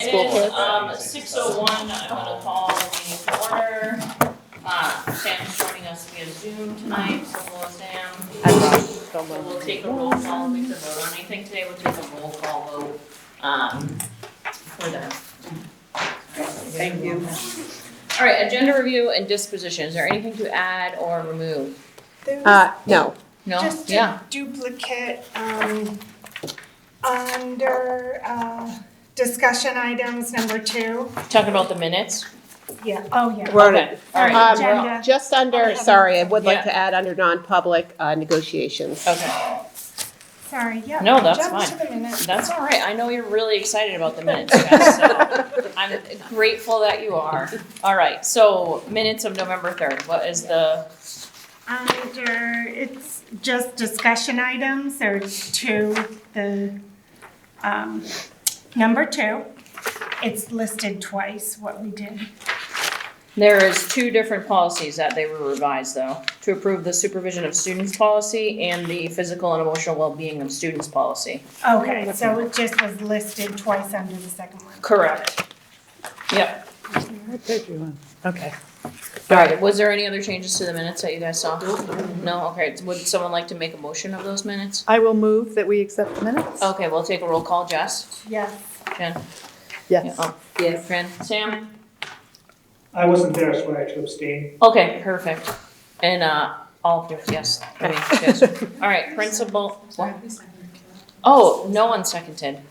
School kids. 6:01, I'm gonna call the meeting to order. Sam's joining us via Zoom tonight, so hello Sam. So we'll take a roll call, we can vote on anything today, we'll take a roll call vote, for that. Thank you. All right, agenda review and disposition, is there anything to add or remove? There's No. No? just Yeah. a duplicate, under, discussion items, number 2. Talking about the minutes? Yeah, oh, yeah. Wrote Okay, it. all right. Agenda. Just under, sorry, I would like Yeah. to add under non-public negotiations. Okay, Sorry, yeah. No, that's jump fine. to the minutes. that's all right, I know you're really excited about the minutes, guys, so I'm grateful that you are. All right, so minutes of November 3rd, what is the, Under, it's just discussion items, there's 2, number 2, it's listed twice what we did. there is 2 different policies that they were revised though. To approve the supervision of students policy and the physical and emotional well-being of students policy. Okay, so it just was listed twice under the second one. Correct. Yep. What page you on? Okay. All right, was there any other changes to the minutes that you guys saw? No, okay, would someone like to make a motion of those minutes? I will move that we accept the minutes. Okay, we'll take a roll call, Jess, Yes. Jen, Yes. Yes. Fran, Sam? I wasn't there, so I had to abstain. Okay, perfect. And, all, yes, I mean, yes. All right, principal, what? Oh, no one seconded.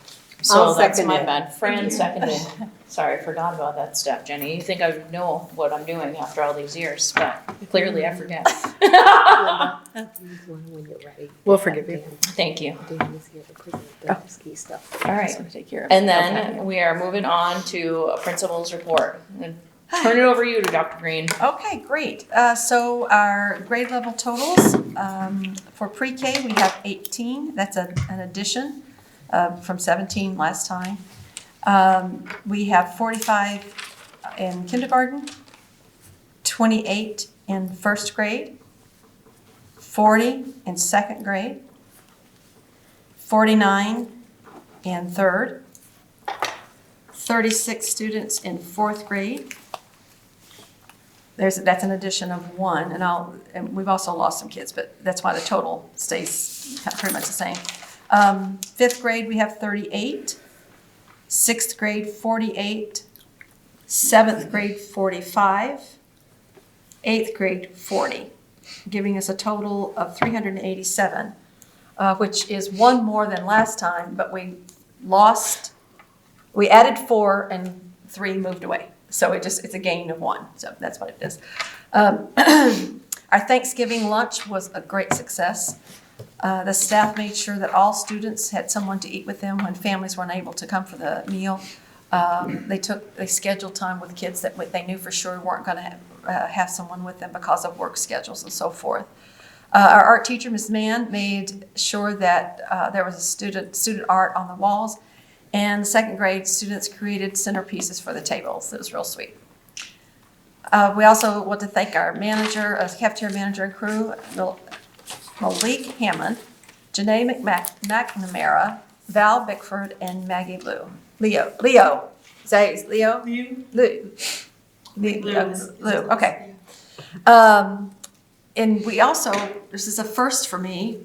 So I'll that's second my it. bad. Fran seconded. Sorry, I forgot about that step, Jenny. You think I would know what I'm doing after all these years, but clearly I forget. When you're ready. We'll forgive you. Thank you. Dan is here to present the ski stuff. All right. So take care of it. And then we are moving on to a principal's report. And turn it over to you, Dr. Green. Okay, great. So our grade level totals, for pre-K, we have 18. That's an addition from 17 last time. We have 45 in kindergarten, 28 in first grade, 40 in second grade, 49 in third, 36 students in fourth grade. That's an addition of 1, and we've also lost some kids, but that's why the total stays pretty much the same. 5th grade, we have 38, 6th grade, 48, 7th grade, 45, 8th grade, 40, giving us a total of 387, which is 1 more than last time, but we added 4 and 3 moved away. So it's a gain of 1. So that's what it is. Our Thanksgiving lunch was a great success. The staff made sure that all students had someone to eat with them when families weren't able to come for the meal. They scheduled time with kids that they knew for sure weren't going to have someone with them because of work schedules and so forth. Our art teacher, Ms. Mann, made sure that there was a student art on the walls. And second grade students created centerpieces for the tables. It was real sweet. We also want to thank our manager, cafeteria manager and crew, Malik Hammond, Janae McNamara, Val Bickford, and Maggie Leo. Say Leo? Lou. Okay. And we also, this is a first for me,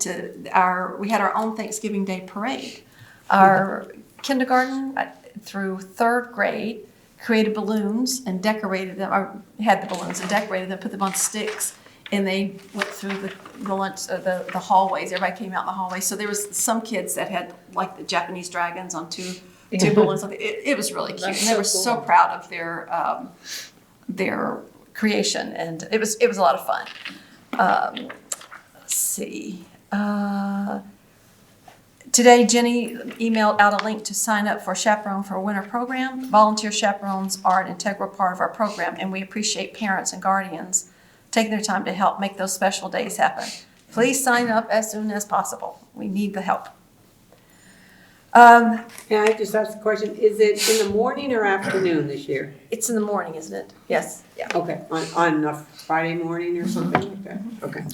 we had our own Thanksgiving Day parade. Our kindergarten through third grade created balloons and decorated them, or had the balloons and decorated them, put them on sticks, and they went through the hallways. Everybody came out in the hallways. So there was some kids that had like the Japanese dragons on two balloons. It was really cute, and they were so proud of their creation, and it was a lot of fun. Let's see. Today, Jenny emailed out a link to sign up for Chaperone for a Winter program. Volunteer chaperones are an integral part of our program, and we appreciate parents and guardians taking their time to help make those special days happen. Please sign up as soon as possible. We need the help. Can I just ask a question? Is it in the morning or afternoon this year? It's in the morning, isn't it? Yes. Yeah. Okay, on a Friday morning or something like that? Okay.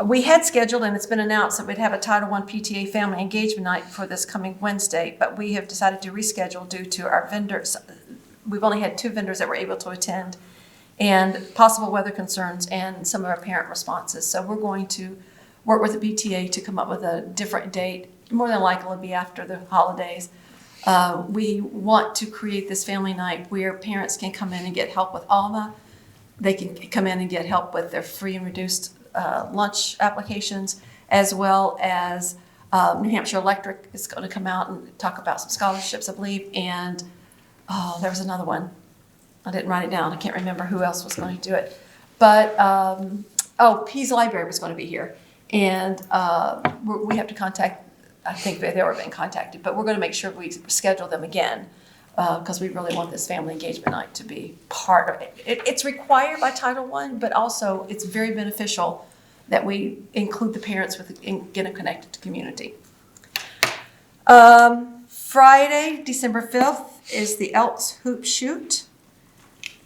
We had scheduled, and it's been announced, that we'd have a Title I PTA family engagement night for this coming Wednesday, but we have decided to reschedule due to our vendors. We've only had 2 vendors that were able to attend, and possible weather concerns and some of our parent responses. So we're going to work with the PTA to come up with a different date. More than likely it'll be after the holidays. We want to create this family night where parents can come in and get help with Alma. They can come in and get help with their free and reduced lunch applications, as well as New Hampshire Electric is going to come out and talk about some scholarships, I believe. And there was another one. I didn't write it down. I can't remember who else was going to do it. But, Pease Library was going to be here. And we have to contact, I think they've already been contacted, but we're going to make sure we schedule them again because we really want this family engagement night to be part of it. It's required by Title I, but also it's very beneficial that we include the parents and get them connected to community. Friday, December 5th is the Elks Hoop Shoot.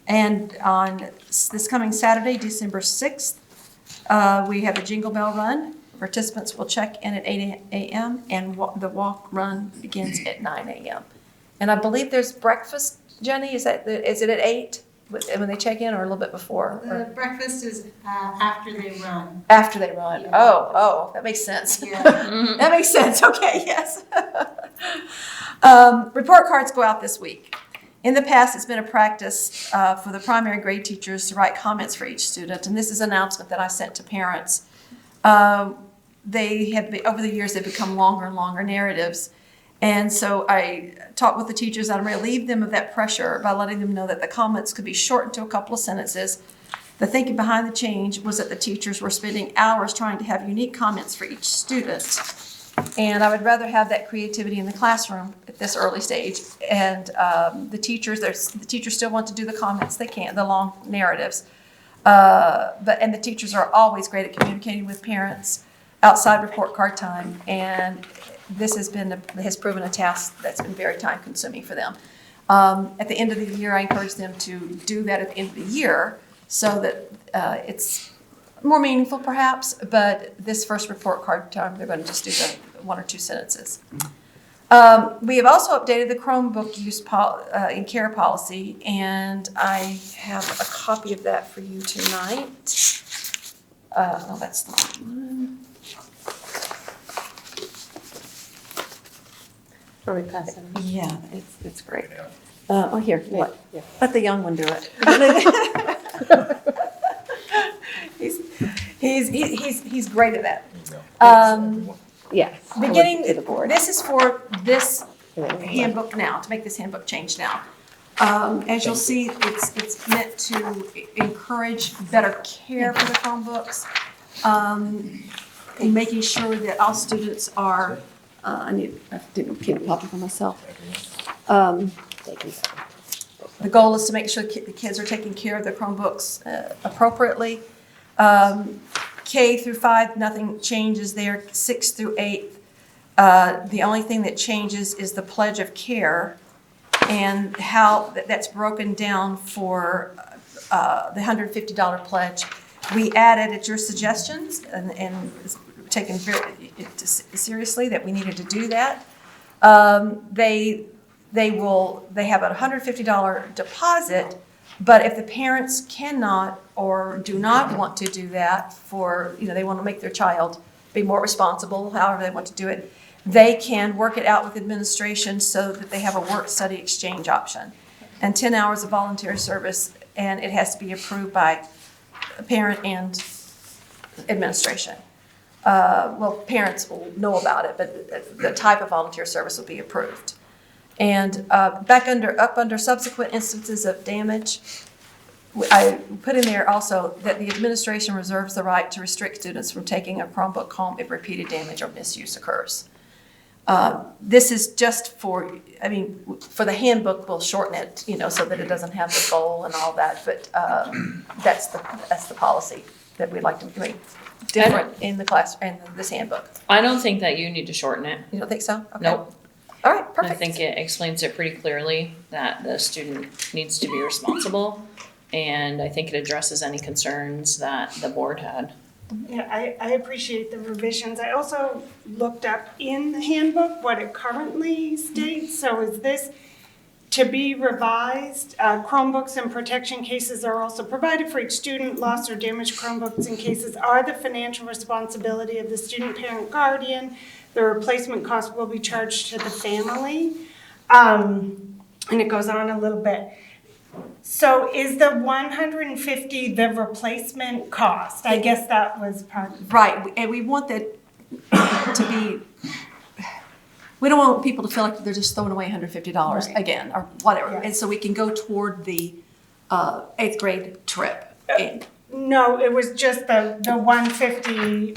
And on this coming Saturday, December 6th, we have a Jingle Bell Run. Participants will check in at 8 a.m. and the walk run begins at 9 a.m. And I believe there's breakfast, Jenny, is it at 8 when they check in, or a little bit before? The breakfast is after they run. After they run. Yeah. Oh, that makes sense. Yeah. That makes sense. Okay, yes. Report cards go out this week. In the past, it's been a practice for the primary grade teachers to write comments for each student, and this is an announcement that I sent to parents. They have, over the years, they've become longer and longer narratives. And so I talked with the teachers that I'm going to relieve them of that pressure by letting them know that the comments could be shortened to a couple of sentences. The thinking behind the change was that the teachers were spending hours trying to have unique comments for each student. And I would rather have that creativity in the classroom at this early stage. And the teachers still want to do the comments. They can't, the long narratives. And the teachers are always great at communicating with parents outside report card time. And this has proven a task that's been very time consuming for them. At the end of the year, I encourage them to do that at the end of the year so that it's more meaningful perhaps, but this first report card time, they're going to just do the 1 or 2 sentences. We have also updated the Chromebook use in care policy, and I have a copy of that for you tonight. No, that's not one. Are we passing? Yeah, it's great. Here, what? Yeah. Let the young one do it. He's great at that. Yes. Beginning, To the board. this is for this handbook now, to make this handbook change now. As you'll see, it's meant to encourage better care for the Chromebooks, and making sure that all students are, I didn't keep a copy for myself. The goal is to make sure the kids are taking care of their Chromebooks appropriately. K through 5, nothing changes there. 6 through 8, the only thing that changes is the pledge of care and how that's broken down for the $150 pledge. We added at your suggestions and taken very seriously that we needed to do that. They have a $150 deposit. But if the parents cannot or do not want to do that they want to make their child be more responsible, however they want to do it, they can work it out with administration so that they have a work-study exchange option. And 10 hours of voluntary service, and it has to be approved by a parent and administration. Parents will know about it, but the type of volunteer service will be approved. And up under subsequent instances of damage, I put in there also that the administration reserves the right to restrict students from taking a Chromebook home if repeated damage or misuse occurs. This is just for the handbook, we'll shorten it, so that it doesn't have the goal and all that, but that's the policy that we'd like to make different in the class and this handbook. I don't think that you need to shorten it. You don't think so? Okay. Nope. All right, perfect. I think it explains it pretty clearly that the student needs to be responsible, and I think it addresses any concerns that the board had. Yeah, I appreciate the revisions. I also looked up in the handbook what it currently states. So is this to be revised? Chromebooks and protection cases are also provided for each student. Lost or damaged Chromebooks and cases are the financial responsibility of the student, parent, guardian. The replacement cost will be charged to the family. And it goes on a little bit. So is the 150 the replacement cost? I guess that was part of. Right, and we want that to be, we don't want people to feel like they're just throwing away $150 Right. again, or whatever. Yes. And so we can go toward the 8th grade trip. And No, it was just the 150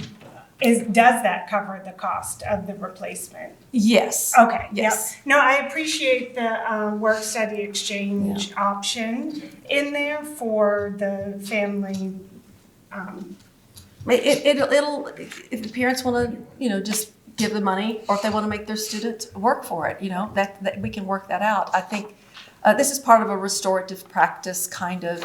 does that cover the cost of the replacement? yes. Okay, yep. Yes. No, I appreciate the work-study exchange option in there for the family. It'll, if the parents want to, just give the money, or if they want to make their student work for it, that we can work that out. I think this is part of a restorative practice kind of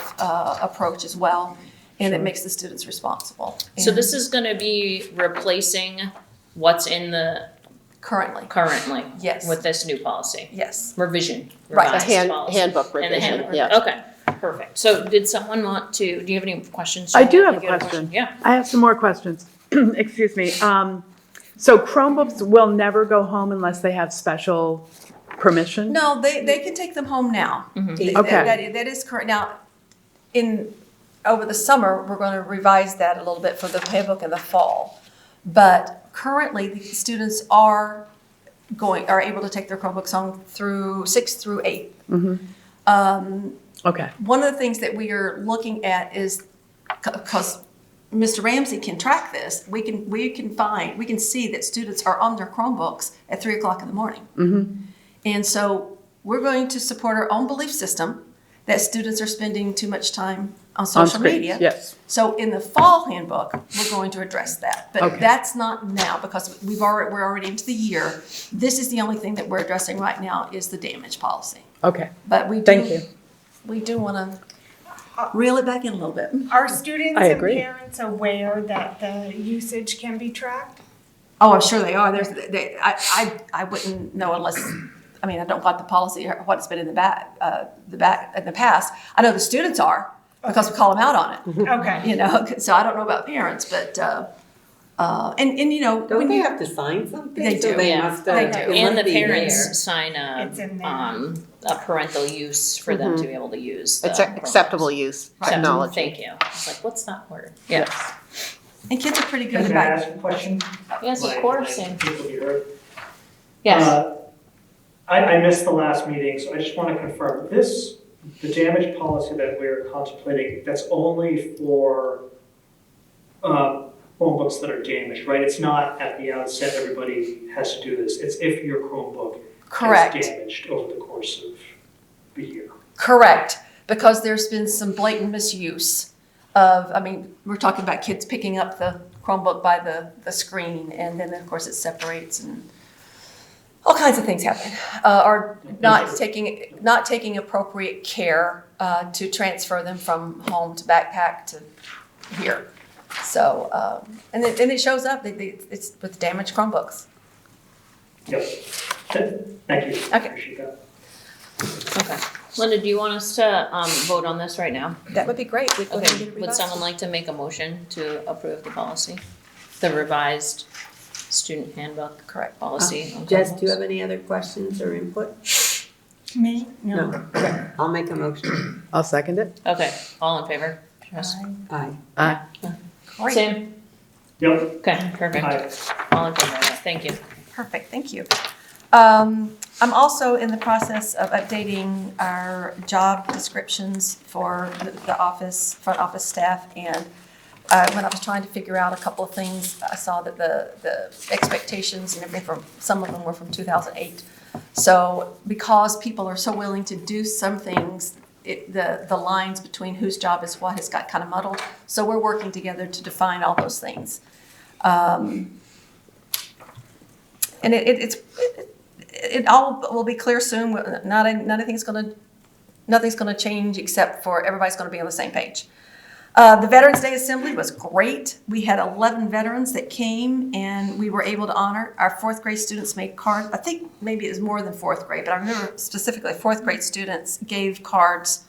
approach as well, and it makes the students responsible. So And this is gonna be replacing what's in the currently, currently yes, with this new policy, yes. revision, Right. revised policy. handbook And the revision, handbook, yeah. okay, perfect. So did someone want to, do you have any questions? I do have Like a you had question. Yeah. I have some more questions. Excuse me. So Chromebooks will never go home unless they have special permission? No, they can take them home now. Okay. That is correct. Now, over the summer, we're going to revise that a little bit for the handbook in the fall. But currently, the students are able to take their Chromebooks home through 6th through 8th. Okay. One of the things that we are looking at is, because Mr. Ramsey can track this, we can see that students are on their Chromebooks at 3:00 in the morning. And so we're going to support our own belief system that students are spending too much time on social screens, media. yes. So in the fall handbook, we're going to address that. But Okay. that's not now, because we're already into the year. This is the only thing that we're addressing right now is the damage policy. Okay. But we do. Thank you. We do want to reel it back in a little bit. Are students I and agree. parents aware that the usage can be tracked? Oh, I'm sure they are. I wouldn't know unless, I don't got the policy or what it's been in the past. I know the students are, because we call them out on it. Okay. So I don't know about parents, but Don't when they you, have to sign something? They So do. Yeah, must, they do. it And must the be parents there. sign It's in there. a parental use for them to be able to use. It's the acceptable programs. use Acceptable, technology. Thank you. It's like, what's that word? Yeah. and kids are pretty good Can I about ask a question? Yes, of Like- course. like And people be heard? yes. I missed the last meeting, so I just want to confirm, the damage policy that we're contemplating, that's only for Chromebooks that are damaged, right? It's not at the outset, everybody has to do this. It's if your Chromebook Correct. is damaged over the course of the year. Correct, because there's been some blatant misuse of, we're talking about kids picking up the Chromebook by the screen, and then of course it separates, and all kinds of things happen. Or not taking appropriate care to transfer them from home to backpack to here. So, and it shows up, it's with damaged Chromebooks. Yep. Thank you. Okay. Appreciate that. Okay. Linda, do you want us to vote on this right now? That would be great. We can get Okay. it Would revised. someone like to make a motion to approve the policy? The revised student handbook Correct. policy? on Jess, do you Chromebooks? have any other questions or input? Me? No. Okay, I'll make a motion. I'll second it. Okay, all in favor? Jess? Aye. Great. Sam? Yep. Okay, perfect. All in favor, thank you. Perfect, thank you. I'm also in the process of updating our job descriptions for the office, front office staff, and when I was trying to figure out a couple of things, I saw that the expectations and everything some of them were from 2008. So because people are so willing to do some things, the lines between whose job is what has got kind of muddled. So we're working together to define all those things. And it all will be clear soon. Nothing's gonna change except for everybody's gonna be on the same page. The Veterans Day Assembly was great. We had 11 veterans that came, and we were able to honor. Our fourth grade students made cards. I think maybe it was more than fourth grade, but I remember specifically fourth grade students gave cards,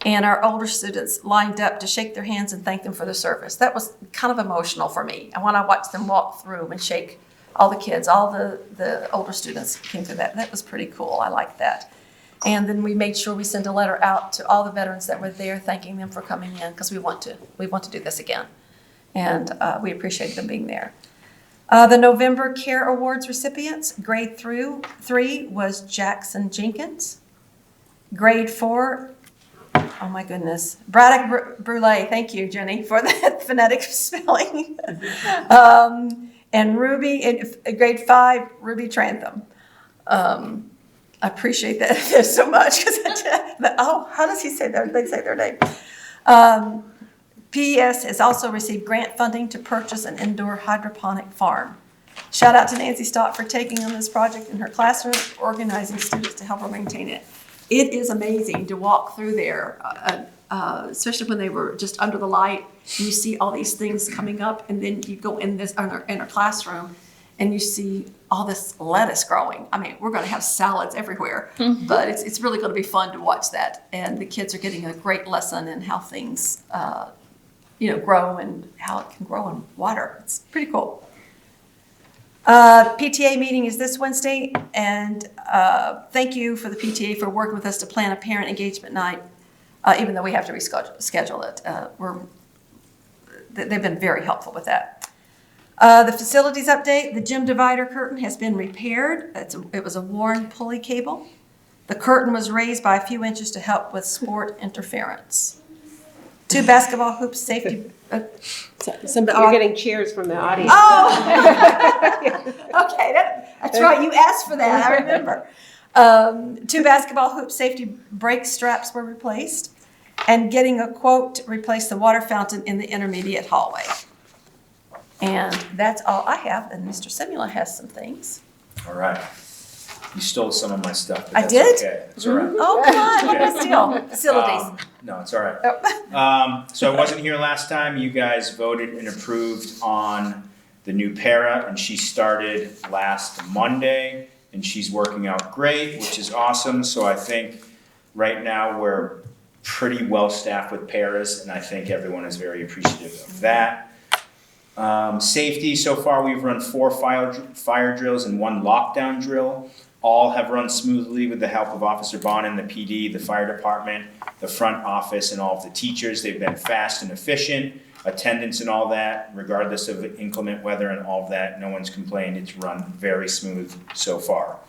and our older students lined up to shake their hands and thank them for their service. That was kind of emotional for me. And when I watched them walk through and shake all the kids, all the older students came through that. That was pretty cool. I liked that. And then we made sure we sent a letter out to all the veterans that were there, thanking them for coming in, because we want to do this again. And we appreciate them being there. The November Care Awards recipients, grade 3 was Jackson Jenkins. Grade 4, oh my goodness, Braddock Brule, thank you, Jenny, for that phonetic spelling. And Ruby, in grade 5, Ruby Trantham. I appreciate that so much. How does he say their, they say their name? PES has also received grant funding to purchase an indoor hydroponic farm. Shout out to Nancy Stott for taking on this project in her classroom, organizing students to help her maintain it. It is amazing to walk through there, especially when they were just under the light. And you see all these things coming up, and then you go in her classroom, and you see all this lettuce growing. I mean, we're going to have salads everywhere, but it's really going to be fun to watch that. And the kids are getting a great lesson in how things, grow and how it can grow in water. It's pretty cool. PTA meeting is this Wednesday, and thank you for the PTA for working with us to plan a parent engagement night, even though we have to reschedule it. They've been very helpful with that. The facilities update, the gym divider curtain has been repaired. It was a worn pulley cable. The curtain was raised by a few inches to help with sport interference. 2 basketball hoops safety. You're getting cheers from the audience. Oh! Okay, that's right. You asked for that. I remember. 2 basketball hoop safety brake straps were replaced, and getting a quote to replace the water fountain in the intermediate hallway. And that's all I have, and Mr. Simula has some things. All right. You stole some of my stuff, but I that's did? okay. It's all right. Oh, come on, what did I steal? Facilities. No, it's all right. Oh. So I wasn't here last time. You guys voted and approved on the new para, and she started last Monday, and she's working out great, which is awesome. So I think right now we're pretty well staffed with paras, and I think everyone is very appreciative of that. Safety, so far we've run 4 fire drills and 1 lockdown drill. All have run smoothly with the help of Officer Bonin, the PD, the fire department, the front office, and all of the teachers. They've been fast and efficient, attendance and all that, regardless of inclement weather and all of that. No one's complained. It's run very smooth so far.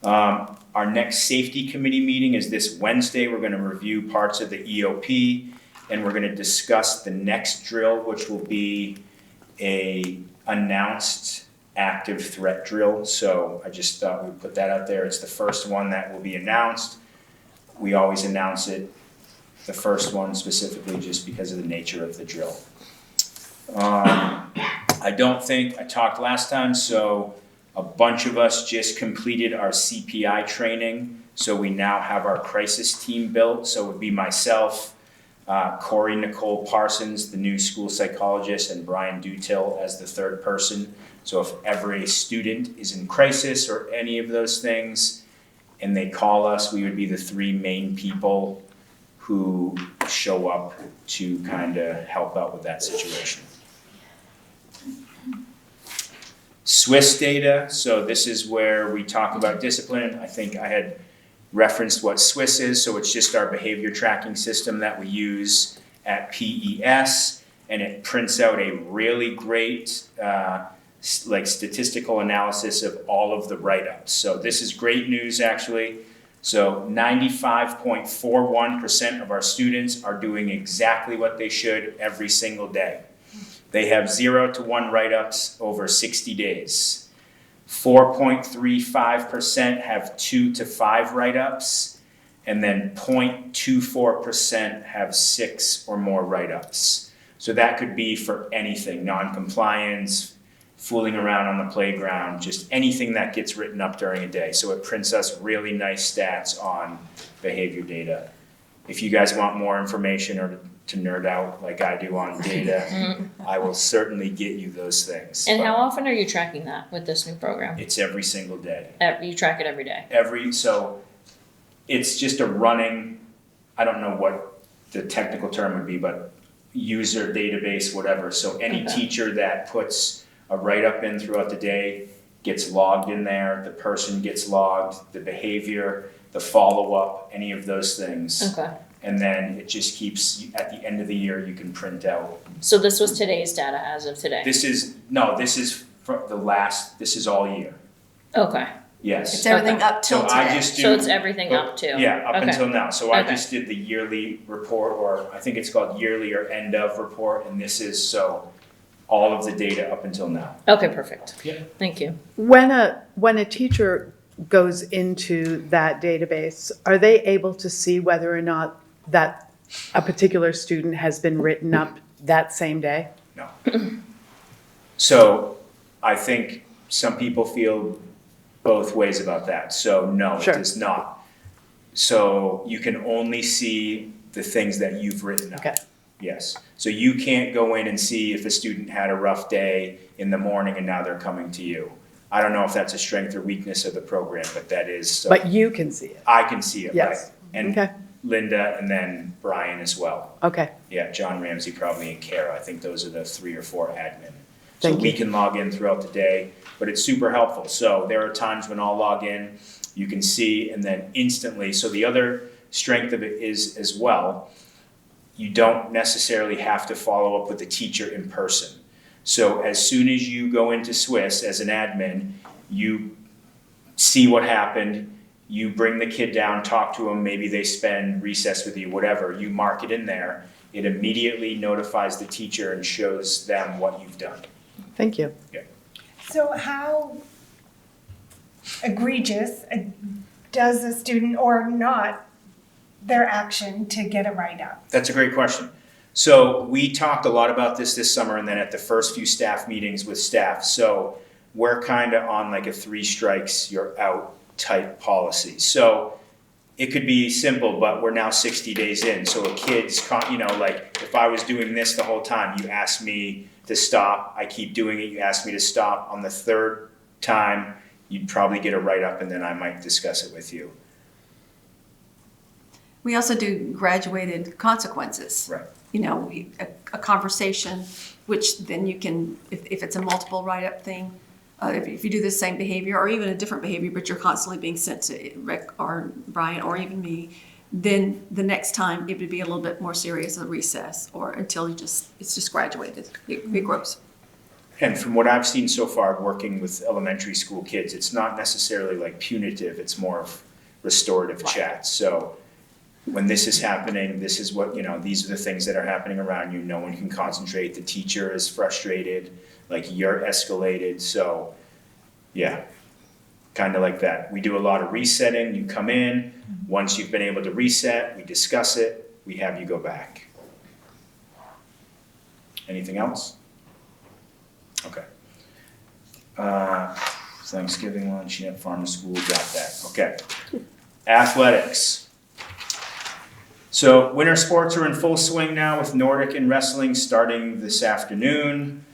Our next safety committee meeting is this Wednesday. We're going to review parts of the EOP, and we're going to discuss the next drill, which will be a announced active threat drill. So I just thought we'd put that out there. It's the first one that will be announced. We always announce it, the first one specifically just because of the nature of the drill. I don't think I talked last time, so a bunch of us just completed our CPI training. So we now have our crisis team built. So it would be myself, Corey Nicole Parsons, the new school psychologist, and Brian Dutill as the third person. So if ever a student is in crisis or any of those things and they call us, we would be the 3 main people who show up to kind of help out with that situation. Swiss data, so this is where we talk about discipline. I think I had referenced what Swiss is, so it's just our behavior tracking system that we use at PES, and it prints out a really great statistical analysis of all of the write-ups. So this is great news actually. So 95.41% of our students are doing exactly what they should every single day. They have 0 to 1 write-ups over 60 days. 4.35% have 2 to 5 write-ups, and then 0.24% have 6 or more write-ups. So that could be for anything, non-compliance, fooling around on the playground, just anything that gets written up during a day. So it prints us really nice stats on behavior data. if you guys want more information or to nerd out like I do on data, I will certainly get you those things. And But how often are you tracking that with this new program? it's every single day. You track it every day? So it's just a running, I don't know what the technical term would be, but user database, whatever. So any Okay. teacher that puts a write-up in throughout the day gets logged in there, the person gets logged, the behavior, the follow-up, any of those things. Okay. And then it just keeps, at the end of the year, you can print out. So this was today's data as of today? This is from this is all year. Okay. Yes. It's everything up till So I today. just do. So it's everything up to? Yeah, up Okay. until now. So I Okay. just did the yearly report, or I think it's called yearly or end of report, and this is all of the data up until now. Okay, perfect. Yeah. Thank you. When a teacher goes into that database, are they able to see whether or not that a particular student has been written up that same day? No. So I think some people feel both ways about that. So no, Sure. it is not. So you can only see the things that you've written up. Okay. Yes. So you can't go in and see if a student had a rough day in the morning and now they're coming to you. I don't know if that's a strength or weakness of the program, but that is. But you can see it? I can see it, right? Yes. And Okay, Linda and then Brian as well. okay, Yeah, John Ramsey probably and Kara. I think those are the 3 or 4 admin. So Thank we you. can log in throughout the day, but it's super helpful. So there are times when I'll log in, you can see, and then instantly. So the other strength of it is as well, you don't necessarily have to follow up with the teacher in person. So as soon as you go into Swiss as an admin, you see what happened, you bring the kid down, talk to them, maybe they spend recess with you, whatever, you mark it in there, it immediately notifies the teacher and shows them what you've done. thank you. So how egregious does a student or not their action to get a write-up? That's a great question. So we talked a lot about this summer and then at the first few staff meetings with staff. So we're kind of on like a 3 strikes, you're out type policy. So it could be simple, but we're now 60 days in. So a kid's, like if I was doing this the whole time, you ask me to stop, I keep doing it, you ask me to stop. On the 3rd time, you'd probably get a write-up and then I might discuss it with you. We also do graduated consequences. Right. You know, a conversation, which then you can, if it's a multiple write-up thing, if you do the same behavior or even a different behavior, but you're constantly being sent to Rick or Brian or even me, then the next time it would be a little bit more serious, a recess, or until it's just graduated. It grows. And from what I've seen so far working with elementary school kids, it's not necessarily like punitive, it's more of restorative chats. So when this is happening, this is what, these are the things that are happening around you. No one can concentrate. The teacher is frustrated, like you're escalated. So yeah, kind of like that. We do a lot of resetting. You come in, once you've been able to reset, we discuss it, we have you go back. Anything else? Okay. Thanksgiving lunch, yeah, farm to school, got that. Okay. Athletics. So winter sports are in full swing now with Nordic and wrestling starting this afternoon.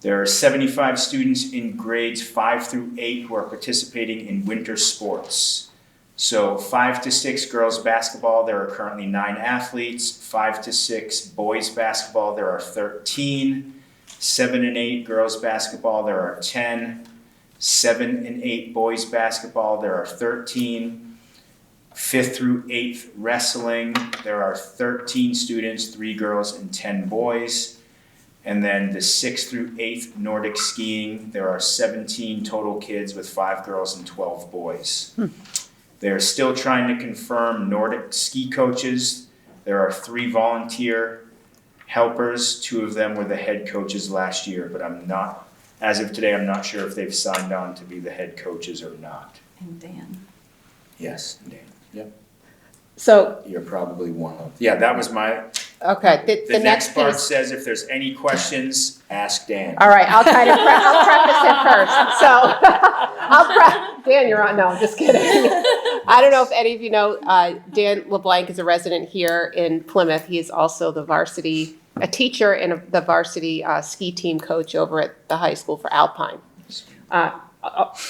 There are 75 students in grades 5 through 8 who are participating in winter sports. So 5 to 6 girls basketball, there are currently 9 athletes. 5 to 6 boys basketball, there are 13. 7 and 8 girls basketball, there are 10. 7 and 8 boys basketball, there are 13. 5th through 8th wrestling, there are 13 students, 3 girls and 10 boys. And then the 6th through 8th Nordic skiing, there are 17 total kids with 5 girls and 12 boys. They're still trying to confirm Nordic ski coaches. There are 3 volunteer helpers. 2 of them were the head coaches last year, but as of today, I'm not sure if they've signed on to be the head coaches or not. And Dan. Yes, Dan. Yep. So, You're probably one of. Yeah, that was my. okay, The next part says if there's any questions, ask Dan. All right, I'll try to I'll preface it first. So, Dan, you're on. No, I'm just kidding. I don't know if any of you know, Dan LeBlanc is a resident here in Plymouth. He is also a teacher and the varsity ski team coach over at the high school for Alpine.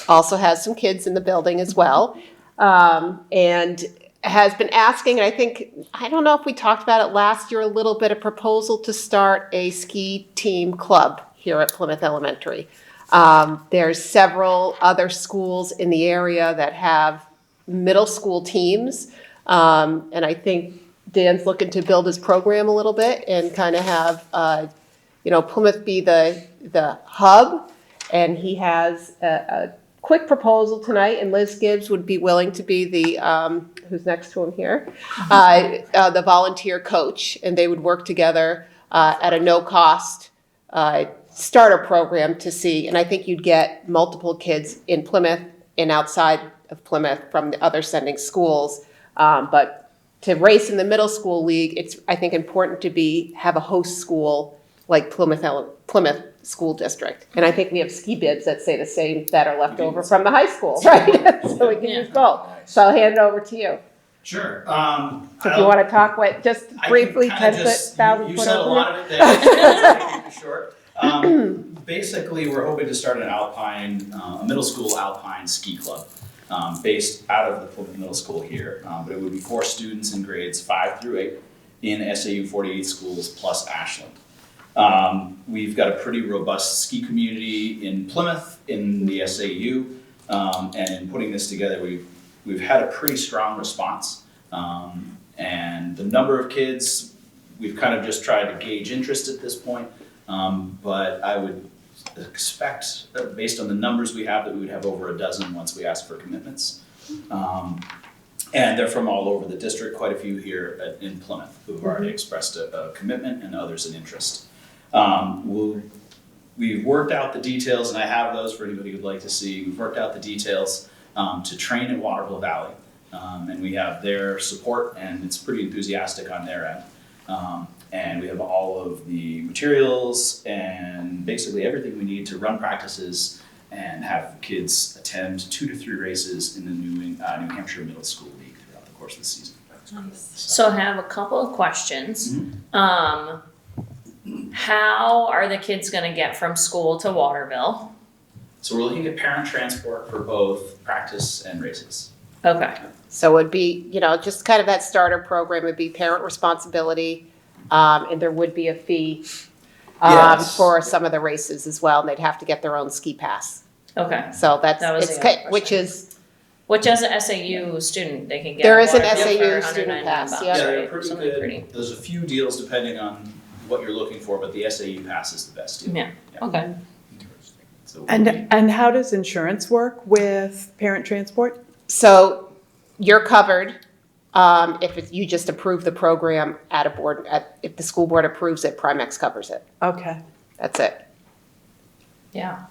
Also has some kids in the building as well. And has been asking, and I don't know if we talked about it last year a little bit, a proposal to start a ski team club here at Plymouth Elementary. There's several other schools in the area that have middle school teams. And I think Dan's looking to build his program a little bit and kind of have, Plymouth be the hub. And he has a quick proposal tonight, and Liz Gibbs would be willing to be the, who's next to him here, the volunteer coach, and they would work together at a no-cost starter program to see, and I think you'd get multiple kids in Plymouth and outside of Plymouth from the other sending schools, but to race in the middle school league, it's, I think, important to have a host school like Plymouth School District. And I think we have ski bibs that say the same that are left over from the high school, right? So we can use both. So I'll hand it over to you. Sure. So if you want to talk, just briefly, 10,000 You foot said a opener. lot of it there. I'll keep it short. Basically, we're hoping to start a middle school alpine ski club based out of the Plymouth Middle School here. But it would be for students in grades 5 through 8 in SAU 48 schools plus Ashland. We've got a pretty robust ski community in Plymouth, in the SAU, and in putting this together, we've had a pretty strong response. And the number of kids, we've kind of just tried to gauge interest at this point, but I would expect, based on the numbers we have, that we would have over a dozen once we ask for commitments. And they're from all over the district, quite a few here in Plymouth who have already expressed a commitment and others an interest. We've worked out the details, and I have those for anybody who'd like to see. We've worked out the details to train in Waterville Valley, and we have their support, and it's pretty enthusiastic on their end. And we have all of the materials and basically everything we need to run practices and have kids attend 2 to 3 races in the New Hampshire Middle School League throughout the course of the season. So I have a couple of questions. How are the kids gonna get from school to Waterville? So we're looking at parent transport for both practice and races. Okay, So it would be, just kind of that starter program would be parent responsibility, and there would be a fee Yes. for some of the races as well, and they'd have to get their own ski pass. okay. So That was the other which question. is, Which as an SAU student, they can get. There is an Waterville SAU for student $199, pass, yeah. They're right? pretty Something good. pretty. There's a few deals depending on what you're looking for, but the SAU pass is the best deal. Yeah, okay. So And how does insurance work with parent transport? so you're covered, if you just approve the program if the school board approves it, Primex covers it. Okay. That's it. Yeah,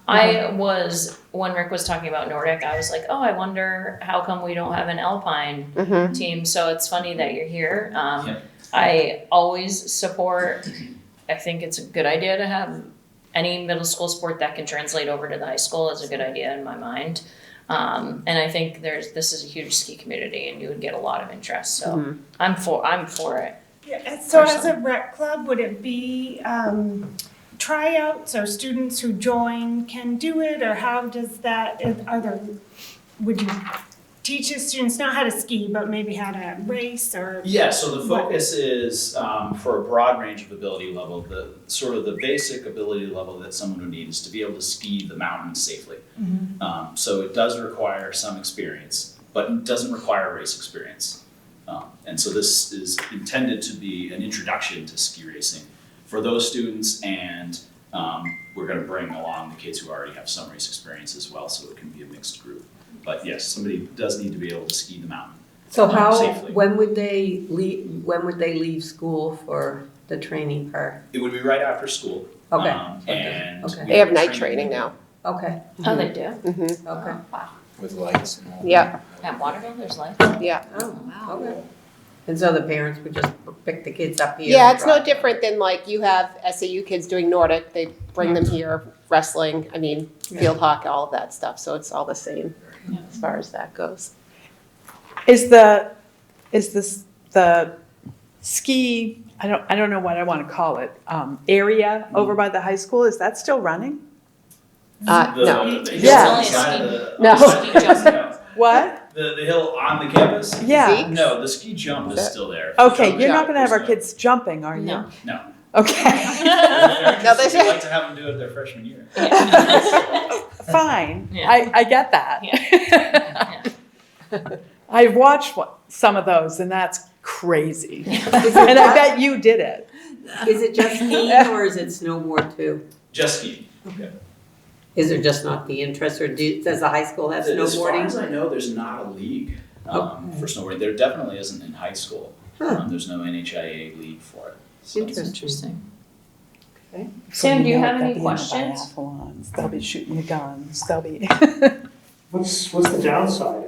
when Rick was talking about Nordic, I was like, oh, I wonder how come we don't have an Alpine Mm-hmm. team, so it's funny that you're here. Yeah. I always support, I think it's a good idea to have any middle school sport that can translate over to the high school is a good idea in my mind. And I think this is a huge ski community and you would get a lot of interest, so I'm for it. Yeah, so as a rec club, would it be tryouts or students who join can do it, or how does that, would you teach the students not how to ski, but maybe how to race or? Yeah, so the focus is for a broad range of ability level. The sort of the basic ability level that someone would need is to be able to ski the mountain safely. So it does require some experience, but it doesn't require race experience. And so this is intended to be an introduction to ski racing for those students, and we're going to bring along the kids who already have some race experience as well, so it can be a mixed group. But yes, somebody does need to be able to ski the mountain. So safely. when would they leave school for the training part? It would be right after school. Okay. And Okay. we They have a night training now. Okay. Oh, they do? Mm-hmm. Okay. Wow. With lights and all. Yeah, At Waterville, there's lights? yeah. Oh, wow. Okay. And so the parents would just pick the kids up here? Yeah, and it's no drop them? different than like you have SAU kids doing Nordic, they bring them here, wrestling, I mean, field hockey, all of that stuff, so it's all the same as far as that goes. Is the ski, I don't know what I want to call it, area over by the high school, is that still running? No. The hill Yeah. on the side of the- No. on the side of the campus. What? The hill on the campus? Yeah. No, the ski jump is still there. Okay, Jump you're not jump. gonna have our There's no- kids jumping, are you? No. No. Okay, No, there's We'd a- like to have them do it their freshman year. fine, Yeah. I get that. I've watched some of those and that's crazy. And I bet you did it. Is it just skiing or is it snowboard too? Just skiing. Is there just not the interest or does the high school have As far as snowboarding? I know, there's not a league for snowboarding. There definitely isn't in high school. There's no NHIA league for it. So That's interesting. Before Sam, do you know it, have any they'll be in the questions? biathlons, they'll be shooting the guns, they'll be. What's the downside?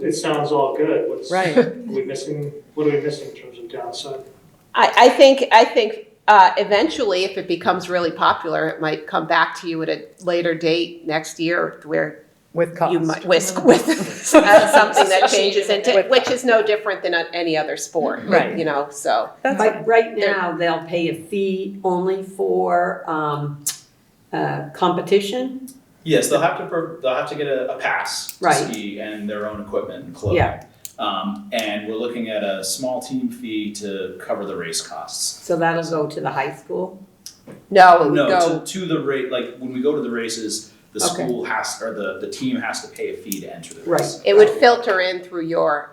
It sounds all good. Right. What are we missing in terms of downside? I think eventually, if it becomes really popular, it might come back to you at a later date next year where With cost. you might, with something that changes into, which is no different than any other sport. Right. You know, so. That's But right now, they'll pay a fee only for competition? yes, they'll have to get a pass to Right. ski and their own equipment and clothing. Yeah. And we're looking at a small team fee to cover the race costs. So that'll go to the high school? No, it would No, go, to the rate, like when we go to the races, the Okay. school has, or the team has to pay a fee to enter the race. it would filter in through your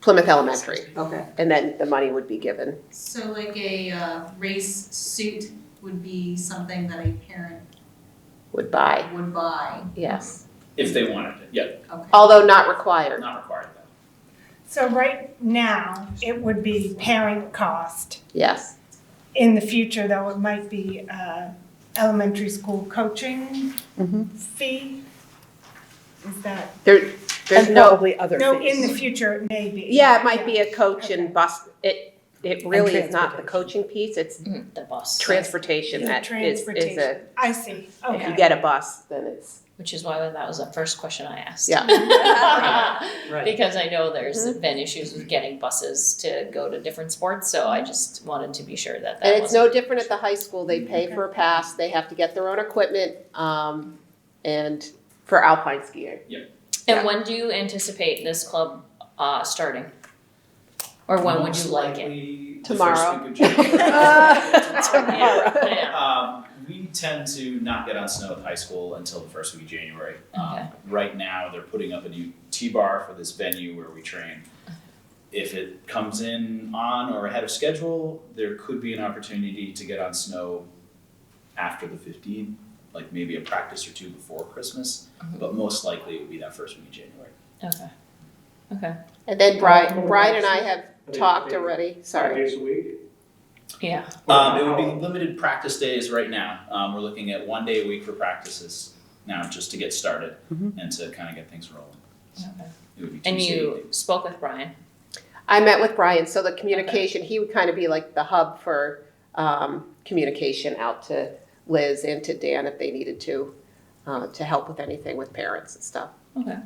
Plymouth Elementary, Okay. and then the money would be given. So like a race suit would be something that a parent Would buy, would buy? yes. If they wanted it, yeah, Okay. Although not required, not required though. So right now, it would be parent cost. yes. In the future, though, it might be elementary school coaching fee? Is that, There's And no, probably other no, in the fees. future, it may be. yeah, it might be a coach Okay. and bus, it really is not the coaching piece, it's The bus. transportation Yeah, that is a, transportation. I see, if you okay. get a bus, then it's, Which is why that was the first question I asked. yeah. Right. Because I know there's been issues with getting buses to go to different sports, so I just wanted to be sure that And that it's no wasn't. different at the high school, they pay for a pass, they have to get their own equipment, and for alpine skiing. And when do you anticipate this club starting? Or when would you like it? Tomorrow. Yeah. We tend to not get on snow at the high school until the first week of January. Okay. Right now, they're putting up a new T-bar for this venue where we train. If it comes in on or ahead of schedule, there could be an opportunity to get on snow after the 15th, like maybe a practice or two before Christmas, but most likely it would be that first week of January. Okay. Okay. And then Brian and I have Are they- talked they- already, 5 sorry. days a week? Yeah. It would be limited practice days right now. We're looking at 1 day a week for practices now, just to get started and to kind of get things rolling. Okay. It would be And Tuesday you evenings. spoke with Brian. I met with Brian, so the communication, he would kind of be like the hub for communication out to Liz and to Dan if they needed to help with anything with parents and stuff. Okay.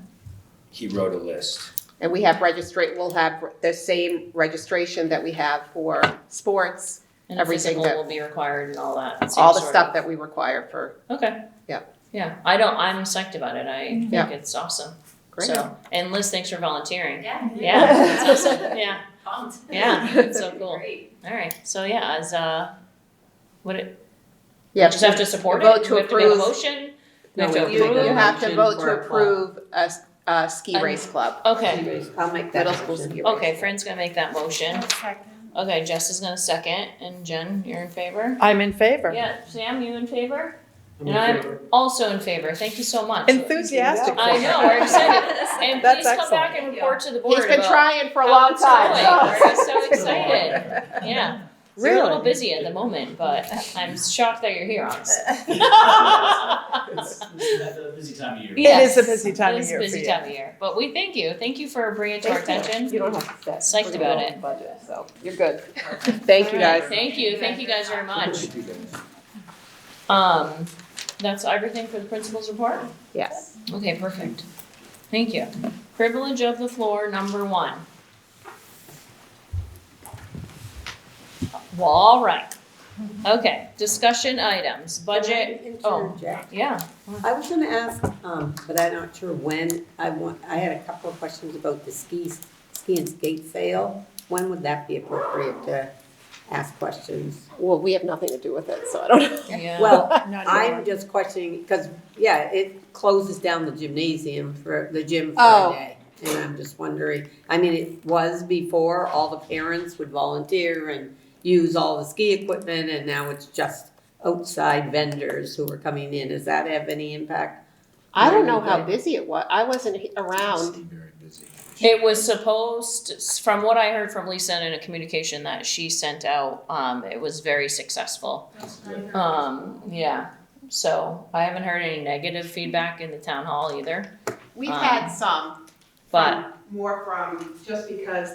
He wrote a list. And we have we'll have the same registration that we have for sports, And a Everything physical that- will be required and all that. all the same sort stuff of- that we require for, Okay. Yeah. Yeah, I'm psyched about it. I think Yeah. it's awesome. great. So, and Liz, thanks for volunteering. Yeah. Yeah, that's awesome. Yeah, Pumped. yeah, it's so cool. Great. All right, so yeah, as what it, Yeah, just have to support it. vote to We have to make a approve. motion. We No, have we to have to make approve. You have to Motion vote to for a approve a ski And- race club, Okay, I'll make that middle school motion. ski race. okay. Fran's gonna make that motion. Second. Okay, Jess is gonna second, and Jen, you're in favor. I'm in favor. Yeah, Sam, you in favor? I'm And in I'm favor. also in favor. Thank you so much. Enthusiastic. I know, we're excited. And That's please come back excellent. and report to the board He's been about trying for a how long it's going. time. We're so excited. Yeah. We're a little Really? busy at the moment, but I'm shocked that you're here, honestly. It's a busy time of year. Yes, It is a busy time it of is a year for busy you. time of year. But we thank you. Thank you for bringing it to our attention. You don't have to say. Psyched about it. Budget, so you're good. Thank you, All right, guys. Thank you. Thank you guys very much. That's everything for the principal's report? Yes. Okay, perfect. Thank you. Privilege of the floor, number 1. Well, all right. Okay, discussion items, budget, oh, Interject. yeah. I was gonna ask, but I'm not sure when, I had a couple of questions about the ski and skate sale. When would that be appropriate to ask questions? Well, we have nothing to do with it, so I don't know. Yeah. Well, Not I'm anymore. just questioning, because, yeah, it closes down the gymnasium for, the gym for Oh. a day. And I'm just wondering, I mean, it was before, all the parents would volunteer and use all the ski equipment, and now it's just outside vendors who are coming in. Does that have any impact? I don't know how busy it was. I wasn't around. It was supposed, from what I heard from Lisa in a communication that she sent out, it was very successful. Yeah, so I haven't heard any negative feedback in the town hall either, We've had some, but more from, just because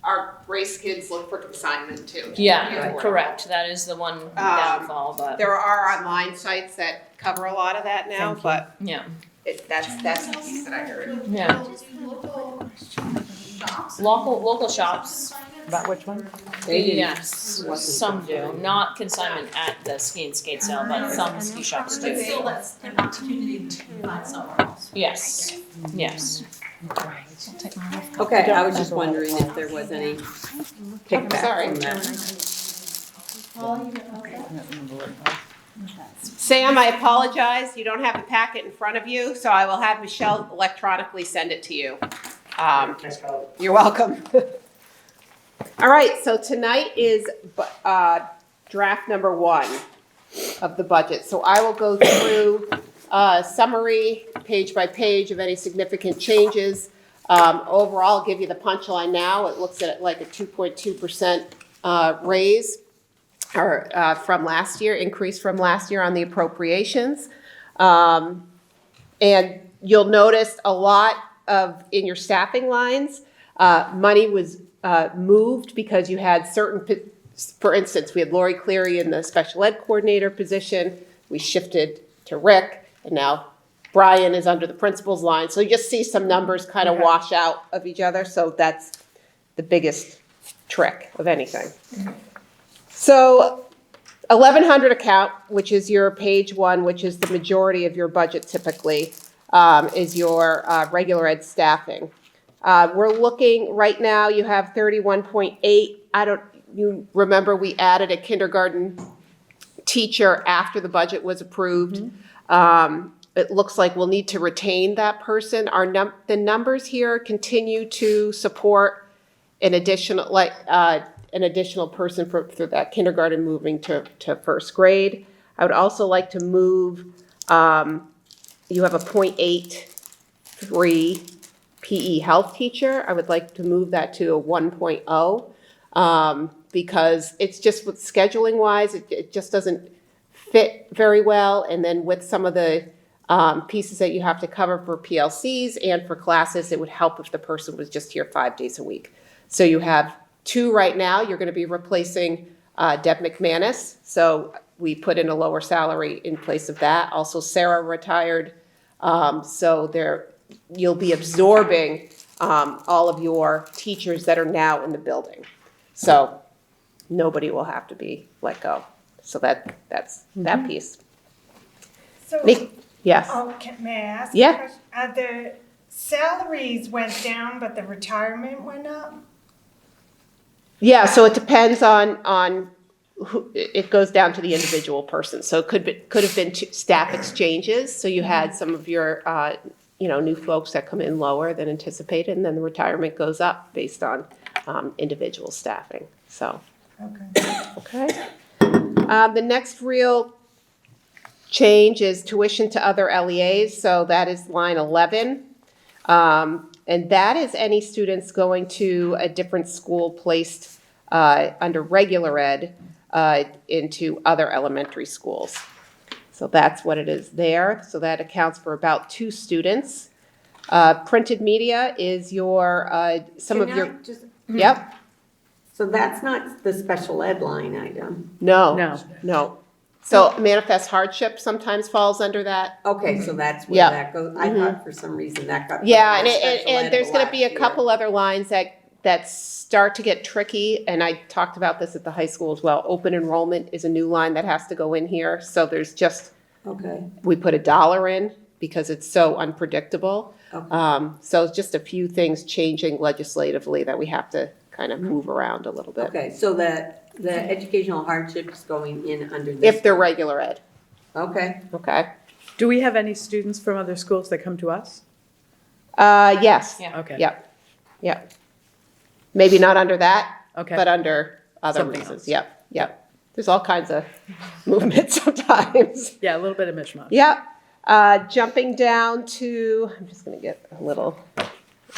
our race kids look for consignment too. yeah, correct, that is the one downfall, but There are online sites that cover a lot of that now, but yeah, that's the piece that I heard. yeah. Local shops, About which one? They didn't- yes, wasn't some do, consignment. not consignment at the ski and skate sale, but some ski shops But do. still, that's an opportunity to find somewhere else. Yes, yes. Okay, I was just wondering if there was any kickback sorry. from that. Sam, I apologize. You don't have the packet in front of you, so I will have Michelle electronically send it to you. Thanks, Kyle. You're welcome. All right, so tonight is draft number 1 of the budget. So I will go through summary, page by page, of any significant changes. Overall, I'll give you the punchline now. It looks at like a 2.2% raise or from last year, increase from last year on the appropriations. And you'll notice a lot of, in your staffing lines, money was moved because you had certain, for instance, we had Lori Cleary in the special ed coordinator position. We shifted to Rick, and now Brian is under the principal's line. So you just see some numbers kind of wash out of each other. So that's the biggest trick of anything. So 1,100 account, which is your page 1, which is the majority of your budget typically, is your regular ed staffing. We're looking, right now you have 31.8. You remember we added a kindergarten teacher after the budget was approved. It looks like we'll need to retain that person. The numbers here continue to support an additional, person for that kindergarten moving to first grade. I would also like to move, you have a 0.83 PE health teacher. I would like to move that to a 1.0 because it's just with scheduling wise, it just doesn't fit very well. And then with some of the pieces that you have to cover for PLCs and for classes, it would help if the person was just here 5 days a week. So you have 2 right now. You're going to be replacing Deb McManus. So we put in a lower salary in place of that. Also, Sarah retired. So you'll be absorbing all of your teachers that are now in the building. So nobody will have to be let go. So that's that piece. So, Yes. may I ask? Yeah. A question? The salaries went down, but the retirement went up? Yeah, so it depends on who, it goes down to the individual person. So it could have been staff exchanges. So you had some of your new folks that come in lower than anticipated, and then the retirement goes up based on individual staffing. So okay. The next real change is tuition to other LEAs. So that is line 11. And that is any students going to a different school placed under regular ed into other elementary schools. So that's what it is there. So that accounts for about 2 students. Printed media is your, Yep. So that's not the special ed line item. No. So manifest hardship sometimes falls under that. Okay, so that's where Yeah. that goes. I thought for some reason that got. Yeah, covered and, in it, special and ed there's the gonna be a last year. couple other lines that start to get tricky, and I talked about this at the high school as well. Open enrollment is a new line that has to go in here, so there's just, Okay, we put $1 in because it's so unpredictable. okay. So it's just a few things changing legislatively that we have to kind of move around a little bit. Okay, so the educational hardship is going in under this. If they're regular ed, Okay, okay? Do we have any students from other schools that come to us? Yes, Yeah. Okay. yep. Maybe not under that, Okay. but under other Something reasons, else. yep. There's all kinds of movement sometimes. Yeah, a little bit of mishmash. Yep. Jumping down to, I'm just gonna get a little,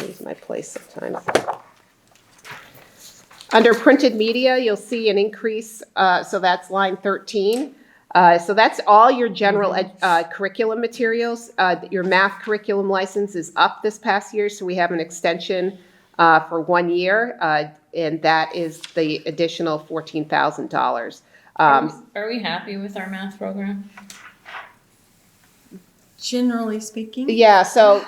lose my place sometimes. Under printed media, you'll see an increase, so that's line 13. So that's all your general curriculum materials. Your math curriculum license is up this past year, so we have an extension for 1 year, and that is the additional $14,000. Are we happy with our math program? Generally speaking. Yeah, so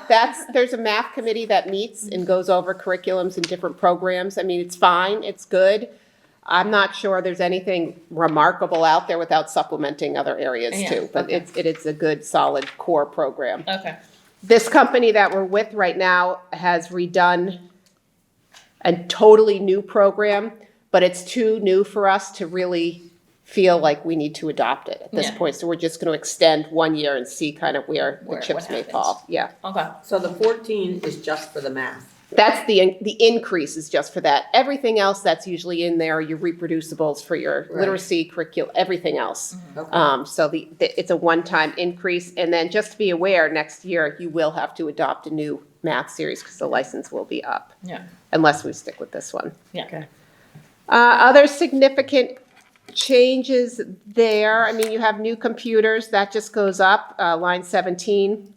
there's a math committee that meets and goes over curriculums and different programs. I mean, it's fine, it's good. I'm not sure there's anything remarkable out there without supplementing other areas Yeah, too, but okay. it is a good, solid core program. Okay. This company that we're with right now has redone a totally new program, but it's too new for us to really feel like we need to adopt it at this Yeah. point. So we're just gonna extend 1 year and see kind of where the What chips may happens. fall, yeah. Okay. so the 14 is just for the math. That's the increase is just for that. Everything else that's usually in there, your reproducibles for your Right. literacy curriculum, everything else. Okay. So it's a one-time increase, and then just to be aware, next year you will have to adopt a new math series because the license will be up. Yeah. Unless we stick with this one. Yeah. Okay. Other significant changes there, I mean, you have new computers, that just goes up, line 17.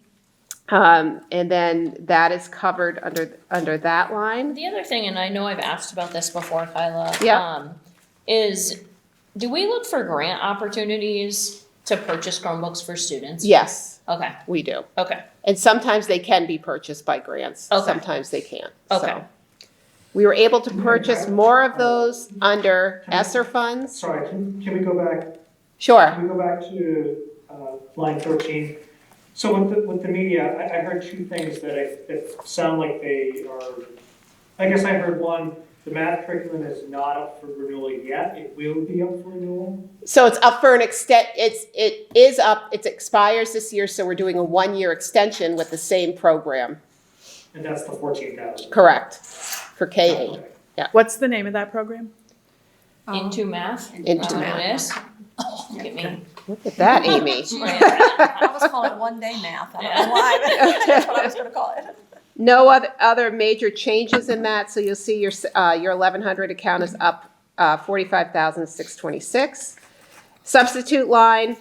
And then that is covered under that line. The other thing, and I know I've asked about this before, Kyla. Yeah. Is do we look for grant opportunities to purchase Chromebooks for students? Yes, Okay. we do. Okay. And sometimes they can be purchased by grants, Okay. sometimes they can't. Okay. So we were able to purchase more of those under ESSER funds. Sorry, can we go back, Sure, can we go back to line 13? So with the media, I heard two things that sound like they are, I guess I heard one, the math curriculum is not up for renewal yet, it will be up for renewal? so it's up for an extent, it is up, it expires this year, so we're doing a 1-year extension with the same program. And that's the 14,000? Correct, for K-8. What's the name of that program? Into math? Into That's what math. it is? Oh, look at me. Look at that, Amy. I was calling it 1 day math. I don't know why, but that's what I was gonna call it. No other major changes in that, so you'll see your 1100 account is up 45,626. Substitute line,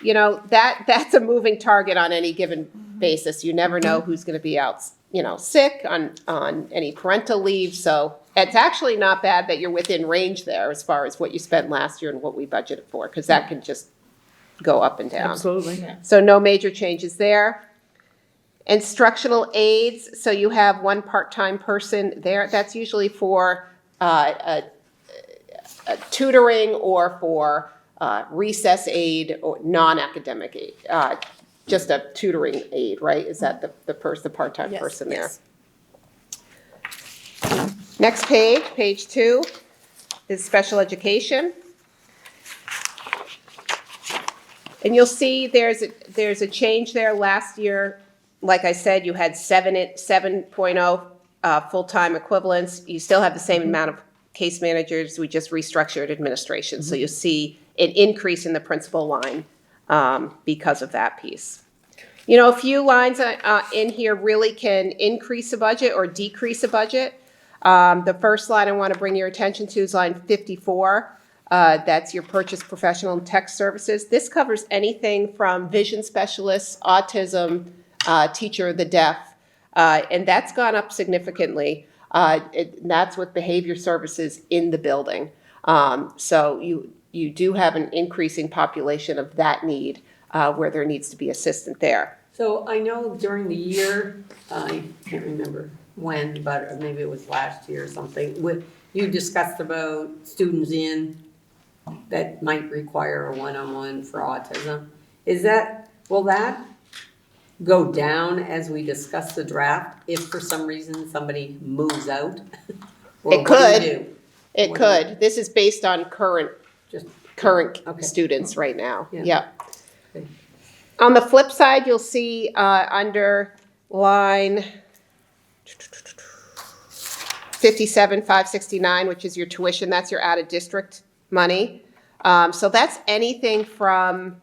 you know, that's a moving target on any given basis. You never know who's gonna be out, sick on any parental leave, so it's actually not bad that you're within range there as far as what you spent last year and what we budgeted for, because that can just go up and down. Absolutely. So no major changes there. Instructional aides, so you have one part-time person there. That's usually for a tutoring or for recess aid or non-academic aid. Just a tutoring aide, right? Is that the part-time Yes, person there? yes. Next page, page 2, is special education. And you'll see there's a change there. Last year, like I said, you had 7.0 full-time equivalents. You still have the same amount of case managers. We just restructured administration. So you'll see an increase in the principal line because of that piece. You know, a few lines in here really can increase a budget or decrease a budget. The first line I want to bring your attention to is line 54. That's your purchase professional and tech services. This covers anything from vision specialists, autism, teacher of the deaf, and that's gone up significantly. That's with behavior services in the building. So you do have an increasing population of that need, where there needs to be assistance there. So I know during the year, I can't remember when, but maybe it was last year or something, you discussed about students that might require a one-on-one for autism. Will that go down as we discuss the draft if for some reason somebody moves out? Or It what do you could. do? It What could. This is based on current Okay. students right now. Yeah. Yep. Okay. On the flip side, you'll see under line 57,569, which is your tuition, that's your out-of-district money. So that's anything from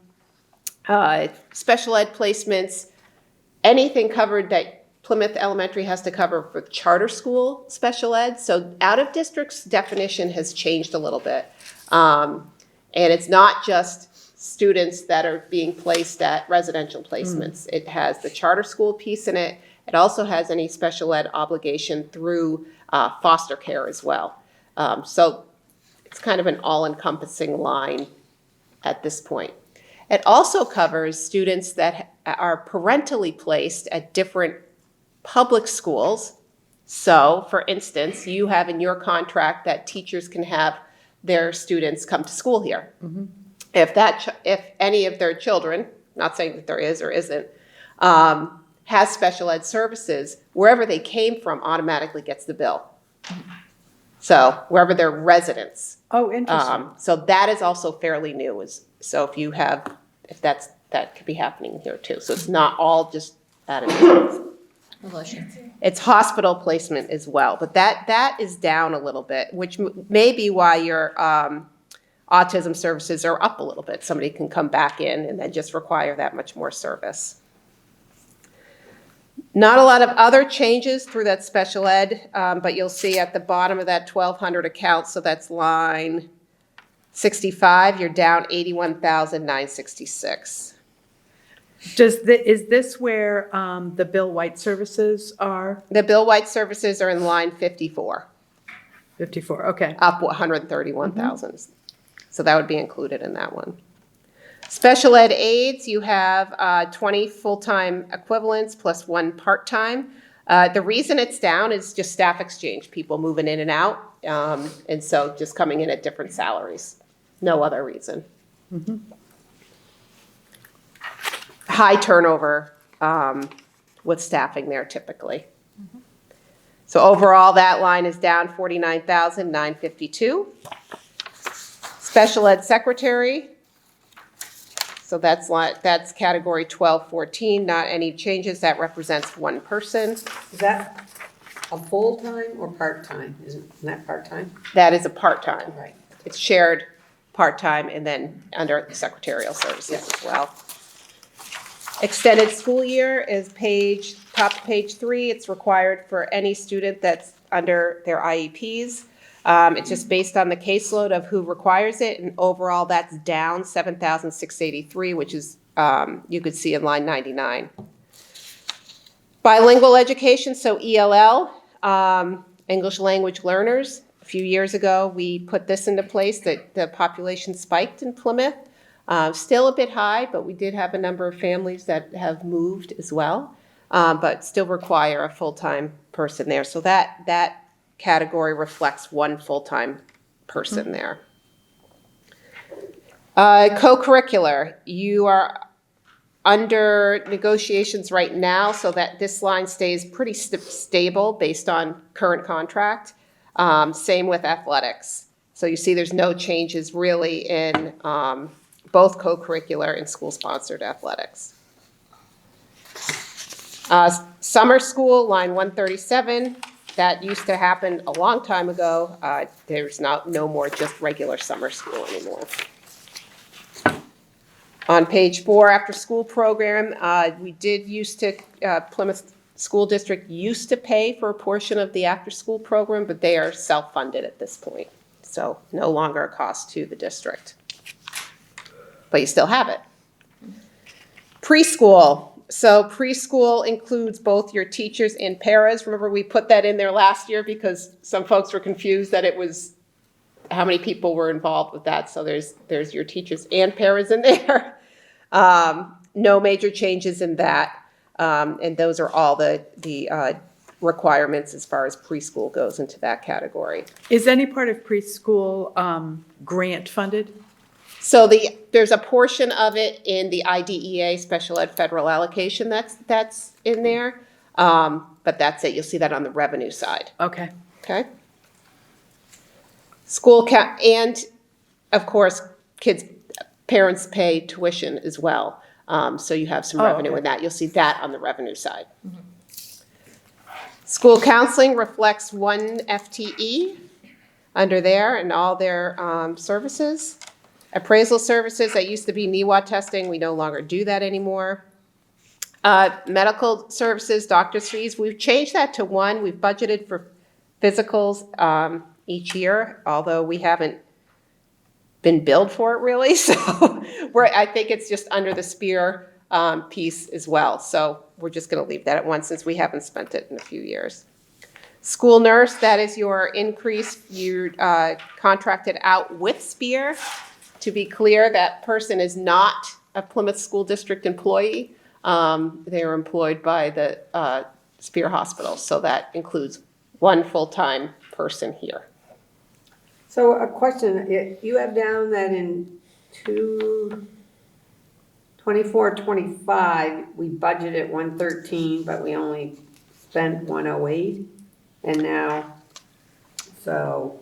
special ed placements, anything covered that Plymouth Elementary has to cover for charter school special ed. So out-of-district's definition has changed a little bit. And it's not just students that are being placed at residential placements. It has the charter school piece in it. It also has any special ed obligation through foster care as well. So it's kind of an all-encompassing line at this point. It also covers students that are parentally placed at different public schools. So, for instance, you have in your contract that teachers can have their students come to school here. If any of their children, not saying that there is or isn't, has special ed services, wherever they came from automatically gets the bill. So wherever their residence. Oh, interesting. So that is also fairly new. So that could be happening here too. So it's not all just out of It's hospital placement as well, but that is down a little bit, which may be why your autism services are up a little bit. Somebody can come back in and then just require that much more service. Not a lot of other changes through that special ed, but you'll see at the bottom of that 1,200 account, so that's line 65, you're down 81,966. Is this where the Bill White services are? The Bill White services are in line 54. 54, okay. Up 131,000. So that would be included in that one. Special ed aides, you have 20 full-time equivalents plus 1 part-time. The reason it's down is just staff exchange, people moving in and out, and so just coming in at different salaries. No other reason. High turnover with staffing there typically. So overall, that line is down 49,952. Special ed secretary, so that's category 1214, not any changes, that represents 1 person. Is that a full-time or part-time? Isn't that part-time? That is a part-time. Right. It's shared part-time and then under secretarial services as well. Extended school year is top of page 3. It's required for any student that's under their IEPs. It's just based on the caseload of who requires it, and overall that's down 7,683, which is, you could see in line 99. Bilingual education, so ELL, English language learners. A few years ago, we put this into place, that the population spiked in Plymouth. Still a bit high, but we did have a number of families that have moved as well, but still require a full-time person there. So that category reflects 1 full-time person there. Co-curricular, you are under negotiations right now so that this line stays pretty stable based on current contract. Same with athletics. So you see there's no changes really in both co-curricular and school-sponsored athletics. Summer school, line 137, that used to happen a long time ago. There's no more just regular summer school anymore. On page 4, after school program, Plymouth School District used to pay for a portion of the after school program, but they are self-funded at this point. So no longer a cost to the district. But you still have it. Preschool. So preschool includes both your teachers and paras. Remember, we put that in there last year because some folks were confused that it was how many people were involved with that. So there's your teachers and parents in there. No major changes in that. And those are all the requirements as far as preschool goes into that category. Is any part of preschool grant funded? So there's a portion of it in the IDEA, Special Ed Federal Allocation, that's in there. But that's it. You'll see that on the revenue side. Okay. Okay? And of course, parents pay tuition as well. So you have some revenue in that. You'll see that on the revenue side. School counseling reflects 1 FTE under there and all their services. Appraisal services, that used to be NEWA testing. We no longer do that anymore. Medical services, doctor's fees, we've changed that to 1. We've budgeted for physicals each year, although we haven't been billed for it really. So I think it's just under the SPEAR piece as well. So we're just going to leave that at 1 since we haven't spent it in a few years. School nurse, that is your increase. You contracted out with SPEAR. To be clear, that person is not a Plymouth School District employee. They are employed by the SPEAR Hospital. So that includes 1 full-time person here. So a question, you have down that in 24-25, we budgeted 113, but we only spent 108, and now, so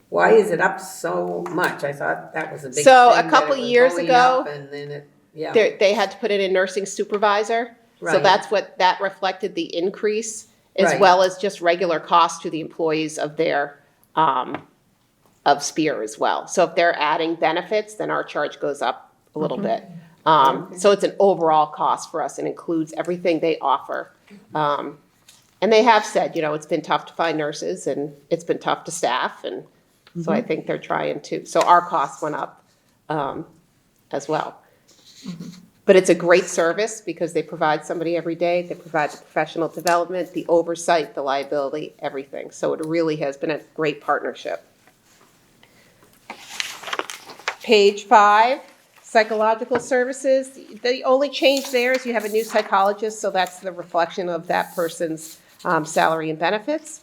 why is it up so much? I thought that was a big thing. So a that couple it was years going ago, up and then it, yeah. they had to put in a nursing supervisor. So Right. that's what that reflected the increase, as Right. well as just regular costs to the employees of their of SPEAR as well. So if they're adding benefits, then our charge goes up a little bit. So it's an overall cost for us and includes everything they offer. And they have said, it's been tough to find nurses and it's been tough to staff. And so I think they're trying to, so our costs went up as well. But it's a great service because they provide somebody every day. They provide the professional development, the oversight, the liability, everything. So it really has been a great partnership. Page 5, psychological services. The only change there is you have a new psychologist, so that's the reflection of that person's salary and benefits.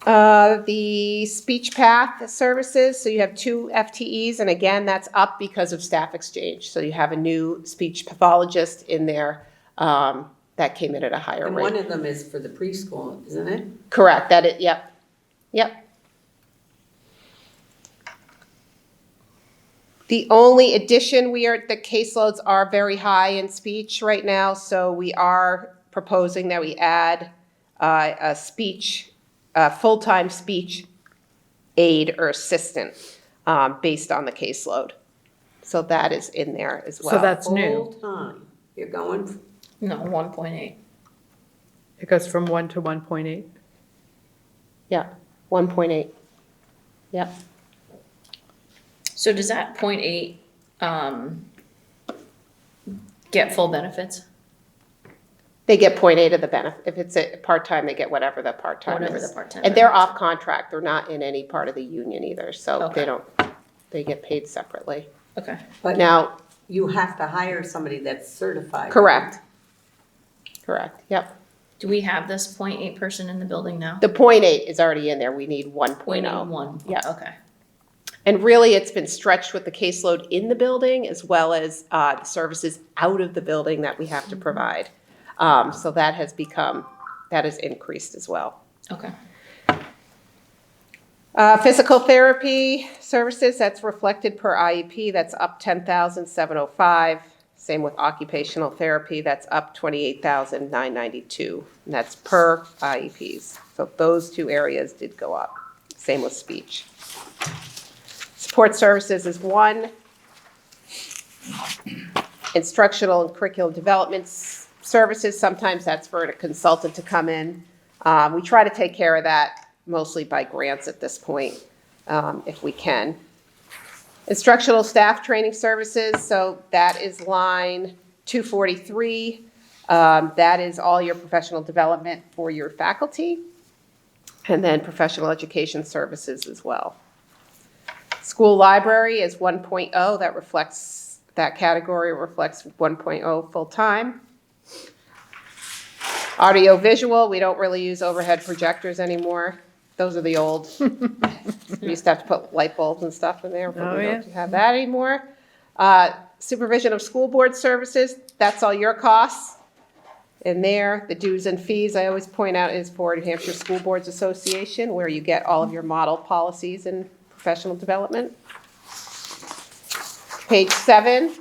The speech path services, so you have 2 FTEs, and again, that's up because of staff exchange. So you have a new speech pathologist in there that came in at a higher And rate. one of them is for the preschool, isn't it? Correct, yep. The only addition, the caseloads are very high in speech right now, so we are proposing that we add a full-time speech aide or assistant based on the caseload. So that is in there as well. So that's new. Full time, you're going, No, 1.8. It goes from 1 to 1.8. Yeah, 1.8. Yep. So does that 0.8 get full benefits? They get 0.8 of the benefit. If it's a part-time, they get whatever the part-time Whatever is. the part-time And they're benefits. off contract. They're not in any part of the union either, so Okay. they get paid separately. Okay. but Now, you have to hire somebody that's certified. correct. Correct, yep. Do we have this 0.8 person in the building now? The 0.8 is already in there. We need 1.0. 0.81. Yeah. Okay. And really, it's been stretched with the caseload in the building as well as the services out of the building that we have to provide. So that has increased as well. Okay. Physical therapy services, that's reflected per IEP, that's up 10,705. Same with occupational therapy, that's up 28,992. And that's per IEPs. So those 2 areas did go up. Same with speech. Support services is 1. Instructional and curriculum development services, sometimes that's for a consultant to come in. We try to take care of that mostly by grants at this point, if we can. Instructional staff training services, so that is line 243. That is all your professional development for your faculty. And then professional education services as well. School library is 1.0, that reflects, that category reflects 1.0 full-time. Audio visual, we don't really use overhead projectors anymore. Those are the old, we used to have to put light bulbs and stuff in there, but Oh, we yeah. don't have that anymore. Supervision of school board services, that's all your costs in there. The dues and fees, I always point out, is for New Hampshire School Boards Association, where you get all of your model policies and professional development. Page 7.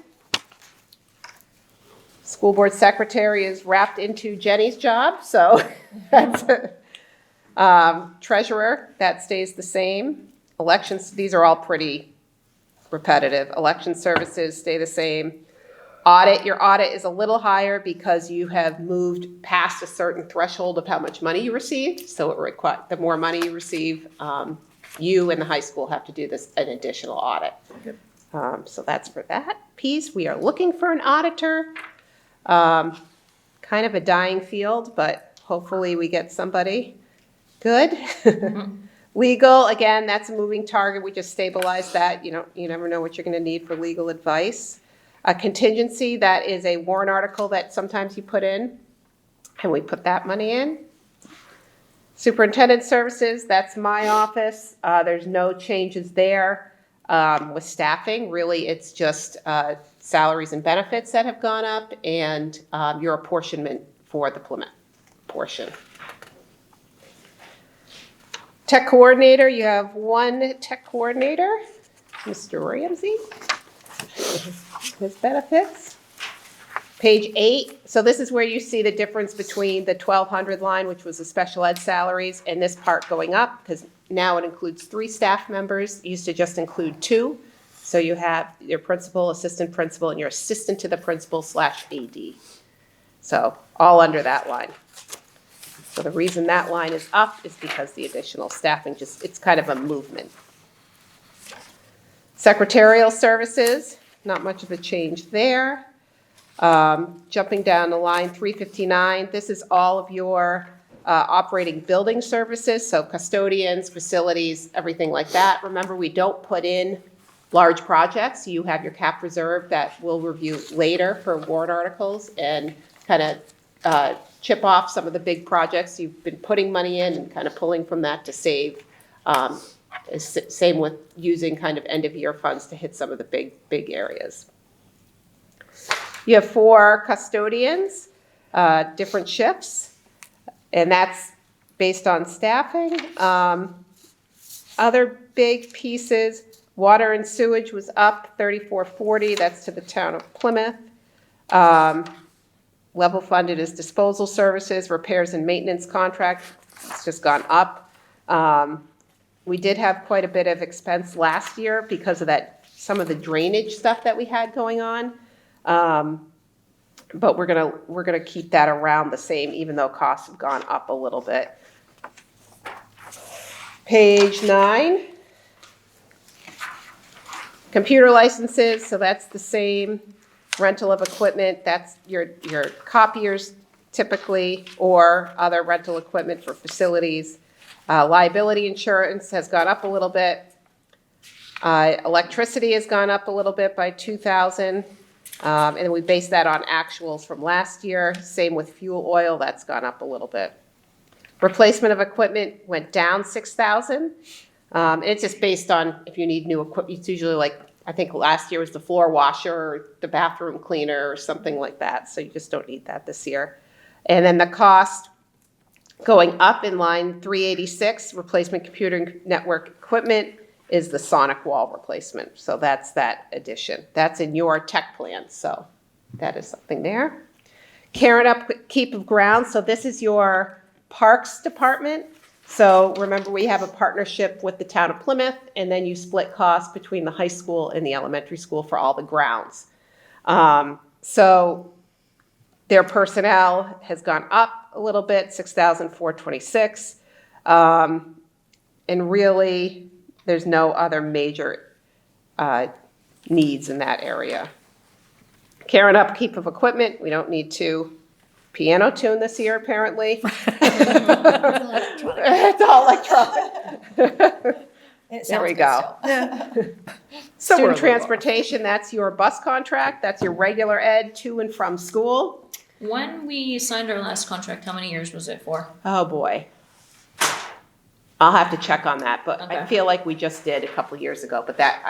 School board secretary is wrapped into Jenny's job, so that's treasurer, that stays the same. Elections, these are all pretty repetitive. Election services stay the same. Audit, your audit is a little higher because you have moved past a certain threshold of how much money you receive. So the more money you receive, you and the high school have to do an additional audit. So that's for that piece. We are looking for an auditor. Kind of a dying field, but hopefully we get somebody good. Legal, again, that's a moving target. We just stabilized that. You never know what you're going to need for legal advice. A contingency, that is a warrant article that sometimes you put in, and we put that money in. Superintendent services, that's my office. There's no changes there. With staffing, really, it's just salaries and benefits that have gone up, and your apportionment for the Plymouth portion. Tech coordinator, you have one tech coordinator, Mr. Ramsey. His benefits. Page 8, so this is where you see the difference between the 1,200 line, which was the special ed salaries, and this part going up, because now it includes 3 staff members. It used to just include 2. So you have your principal, assistant principal, and your assistant to the principal / AD. So all under that line. So the reason that line is up is because the additional staffing, it's kind of a movement. Secretarial services, not much of a change there. Jumping down the line, 359, this is all of your operating building services, so custodians, facilities, everything like that. Remember, we don't put in large projects. You have your cap reserve that we'll review later for warrant articles and kind of chip off some of the big projects you've been putting money in and kind of pulling from that to save. Same with using kind of end of year funds to hit some of the big areas. You have 4 custodians, different shifts, and that's based on staffing. Other big pieces, water and sewage was up 3440, that's to the town of Plymouth. Level funded is disposal services, repairs and maintenance contract, it's just gone up. We did have quite a bit of expense last year because of some of the drainage stuff that we had going on. But we're gonna keep that around the same, even though costs have gone up a little bit. Page 9. Computer licenses, so that's the same. Rental of equipment, that's your copiers typically, or other rental equipment for facilities. Liability insurance has gone up a little bit. Electricity has gone up a little bit by 2,000. And we base that on actuals from last year. Same with fuel oil, that's gone up a little bit. Replacement of equipment went down 6,000. It's just based on if you need new equipment. It's usually like, I think last year was the floor washer or the bathroom cleaner or something like that. So you just don't need that this year. And then the cost going up in line 386, replacement computer network equipment, is the sonic wall replacement. So that's that addition. That's in your tech plan, so that is something there. Care and upkeep of grounds, so this is your parks department. So remember, we have a partnership with the town of Plymouth, and then you split costs between the high school and the elementary school for all the grounds. So their personnel has gone up a little bit, 6,426. And really, there's no other major needs in that area. Care and upkeep of equipment, we don't need to piano tune this year, apparently. It's all electronic. It There we sounds good go. still. Student transportation, that's your bus contract, that's your regular ed to and from school. When we signed our last contract, how many years was it for? Oh, boy. I'll have to check on that, but I Okay. feel like we just did a couple of years ago, but that,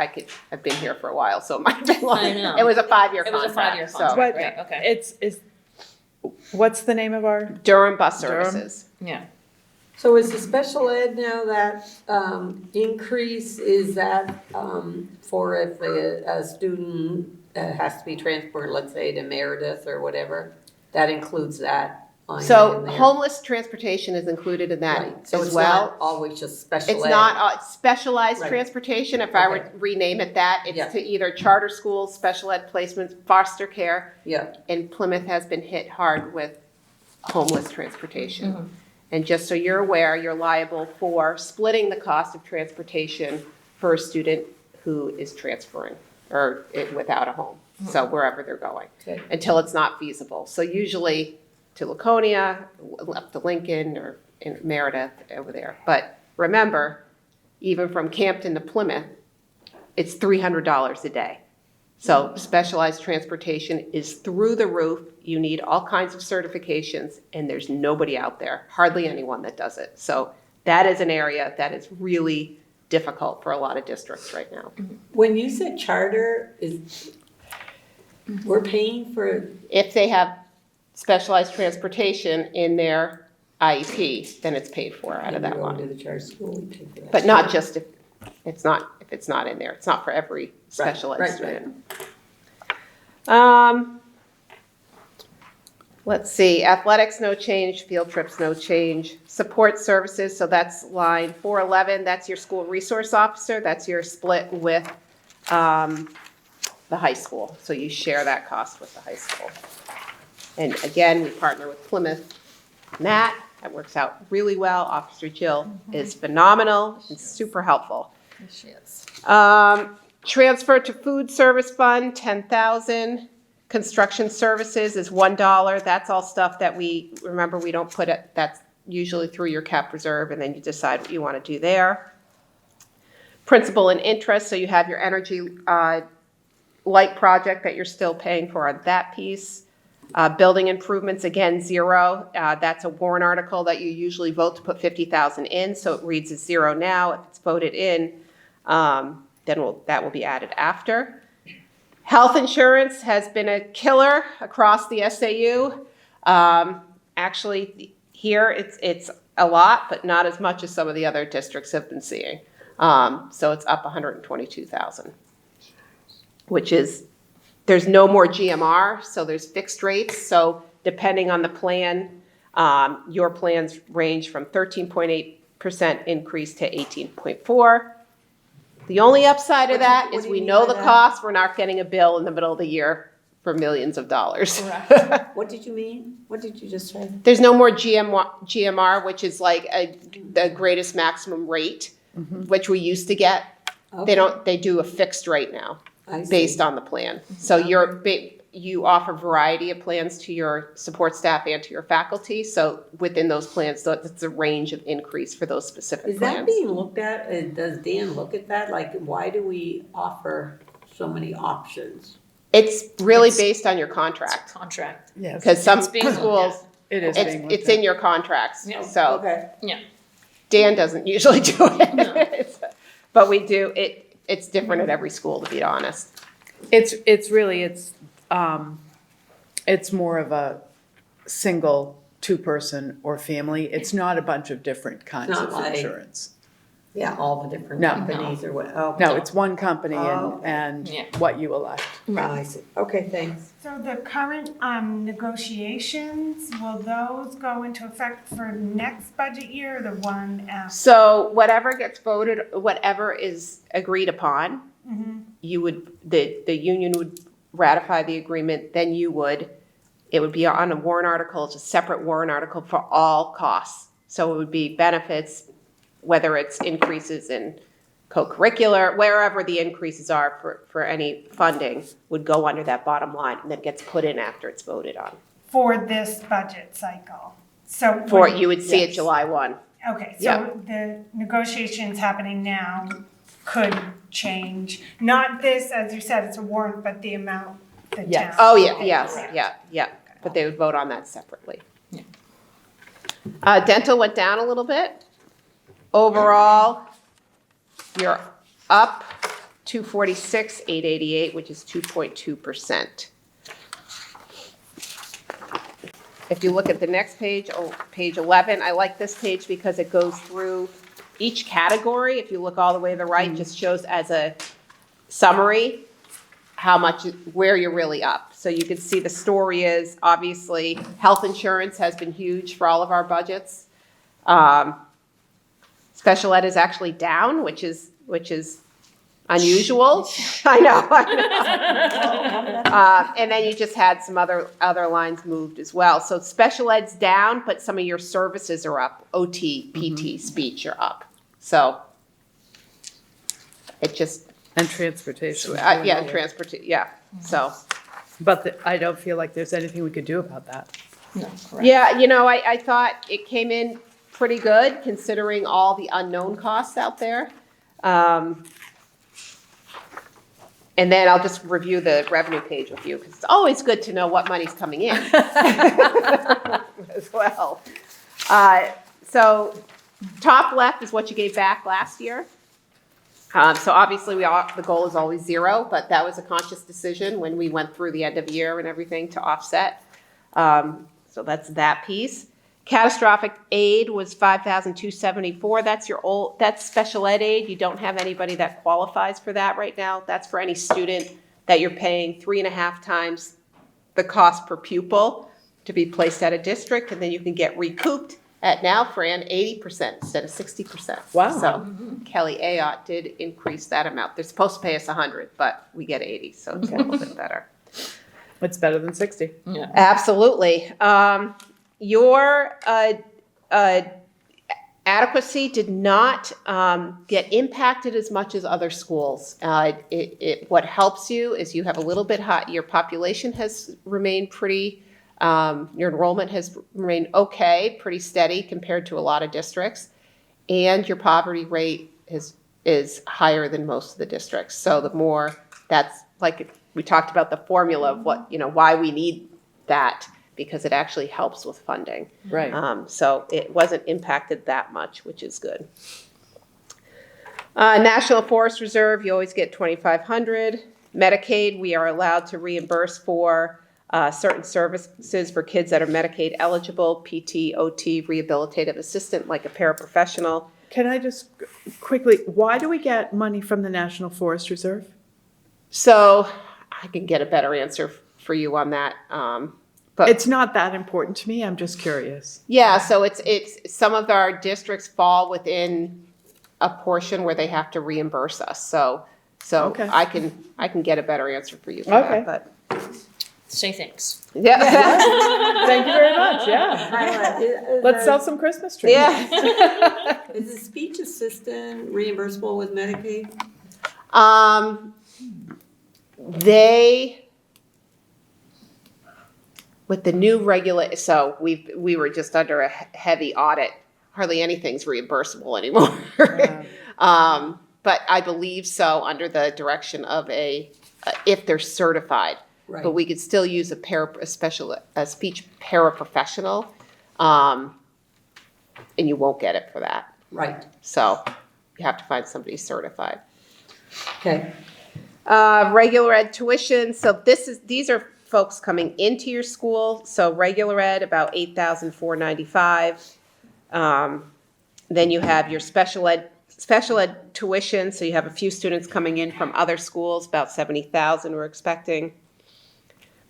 I've been here for a while, so it might have been long. I know. It was a 5-year It was a contract, 5-year so. contract, But right, okay. it's, what's the name of our? Durham Bus Durham? Services. Yeah. So is the special ed now that, increase, is that, for if a student has to be transported, let's say to Meredith or whatever? That includes that line So in there? homeless transportation is included in that Right, so as it's well. not always just special ed? It's not specialized Right. transportation. If I were Okay. to rename it that, Yeah. it's to either charter schools, special ed placements, foster care. Yeah, And Plymouth has been hit hard with homeless transportation. Mm-hmm. And just so you're aware, you're liable for splitting the cost of transportation for a student who is transferring or without a home. So wherever they're going, Mm-hmm. Okay. until it's not feasible. So usually to Laconia, up to Lincoln, or in Meredith over there. But remember, even from Campton to Plymouth, it's $300 a day. So specialized transportation is through the roof. You need all kinds of certifications, and there's nobody out there, hardly anyone that does it. So that is an area that is really difficult for a lot of districts right now. when you said charter, we're paying for, If they have specialized transportation in their IEP, then it's paid for out of that When we line. go to the charter school, we pay for that. But not just if it's not in there. It's not for every special ed right, student. Let's see, athletics, no change, field trips, no change. Support services, so that's line 411, that's your school resource officer, that's your split with the high school. So you share that cost with the high school. And again, we partner with Plymouth Nat, that works out really well. Officer Jill is phenomenal and super helpful. She is. Transfer to food service fund, 10,000. Construction services is $1. That's all stuff that we don't put it, that's usually through your cap reserve, and then you decide what you want to do there. Principal and interest, so you have your energy light project that you're still paying for on that piece. Building improvements, again, 0. That's a warrant article that you usually vote to put 50,000 in, so it reads as 0 now. If it's voted in, then that will be added after. Health insurance has been a killer across the SAU. Actually, here it's a lot, but not as much as some of the other districts have been seeing. So it's up 122,000, which is, there's no more GMR, so there's fixed rates. So depending on the plan, your plans range from 13.8% increase to 18.4%. The only upside of that is we know the cost, we're not getting a bill in the middle of the year for millions of dollars. What did you mean? What did you just say? There's no more GMR, which is like the greatest maximum rate, which we used to get. They do a fixed rate now, I see. based on the plan. So you offer variety of plans to your support staff and to your faculty. So within those plans, it's a range of increase for those specific Is that plans. being looked at, does Dan look at that? Like, why do we offer so many options? It's really based on your contract, Contract. Yes, because some It's being looked schools, it is being looked it's at. in your contracts. Yeah. So Okay. Dan doesn't usually do it. No. But we do, it's different at every school, to be honest. It's really, it's more of a single 2-person or family. It's not a bunch of different kinds not of like- insurance. Yeah, all the different No. companies or what, oh. No, it's one company Oh. and Yeah. what you elect. I see. Okay, thanks. So the current negotiations, will those go into effect for next budget year or the one after? So whatever gets voted, whatever is agreed upon, you would, the union would ratify the agreement, then it would be on a warrant article, it's a separate warrant article for all costs. So it would be benefits, whether it's increases in co-curricular, wherever the increases are for any funding would go under that bottom line, and then gets put in after it's voted on. for this budget cycle. So. For, when- you would see it Yes. July 1. Okay, Yeah. so the negotiations happening now could change, not this, as you said, it's a warrant, but the amount the Yes. town. Oh, yeah, pays. yes, yeah, but they would vote on that separately. Dental went down a little bit. Overall, you're up 246,888, which is 2.2%. If you look at the next page, page 11, I like this page because it goes through each category. If you look all the way to the right, just shows as a summary how much, where you're really up. So you can see the story is, obviously, health insurance has been huge for all of our budgets. Special ed is actually down, which is unusual. I know. And then you just had some other lines moved as well. So special ed's down, but some of your services are up. OT, PT, speech are up. So it just, And transportation. yeah, transport, yeah, so. But I don't feel like there's anything we could do about that. No, correct. Yeah, I thought it came in pretty good considering all the unknown costs out there. And then I'll just review the revenue page with you because it's always good to know what money's coming in as well. So top left is what you gave back last year. So obviously the goal is always 0, but that was a conscious decision when we went through the end of year and everything to offset. So that's that piece. Catastrophic aid was $5,274. That's special ed aid. You don't have anybody that qualifies for that right now. That's for any student that you're paying 3.5 times the cost per pupil to be placed at a district, and then you can get recouped at now, Fran, 80% instead of 60%. Wow. So Kelly Ayotte did increase that amount. They're supposed to pay us 100, but we get 80, so it's a little bit better. It's better than 60. Absolutely. Your adequacy did not get impacted as much as other schools. What helps you is you have a little bit high, your population has remained pretty, your enrollment has remained okay, pretty steady compared to a lot of districts, and your poverty rate is higher than most of the districts. So the more, that's like we talked about the formula of what, why we need that, because it actually helps with funding. Right. So it wasn't impacted that much, which is good. National Forest Reserve, you always get $2,500. Medicaid, we are allowed to reimburse for certain services for kids that are Medicaid eligible, PT, OT, rehabilitative assistant, like a paraprofessional. Can I just quickly, why do we get money from the National Forest Reserve? So I can get a better answer for you on that. But It's not that important to me, I'm just curious. yeah, so it's some of our districts fall within a portion where they have to reimburse us. So Okay. I can get a better answer for you for Okay. that. But Say thanks. yeah, Thank you very much, yeah. Let's sell some Christmas trees. yeah. Is the speech assistant reimbursable with Medicaid? They, with the new so we were just under a heavy audit. Hardly anything's reimbursable anymore. But I believe so under the direction of if they're certified. Right. But we could still use a speech paraprofessional, and you won't get it for that. Right, So you have to find somebody certified. okay. Regular ed tuition, so these are folks coming into your school. So regular ed, about $8,495. Then you have your special ed tuition, so you have a few students coming in from other schools, about 70,000 we're expecting.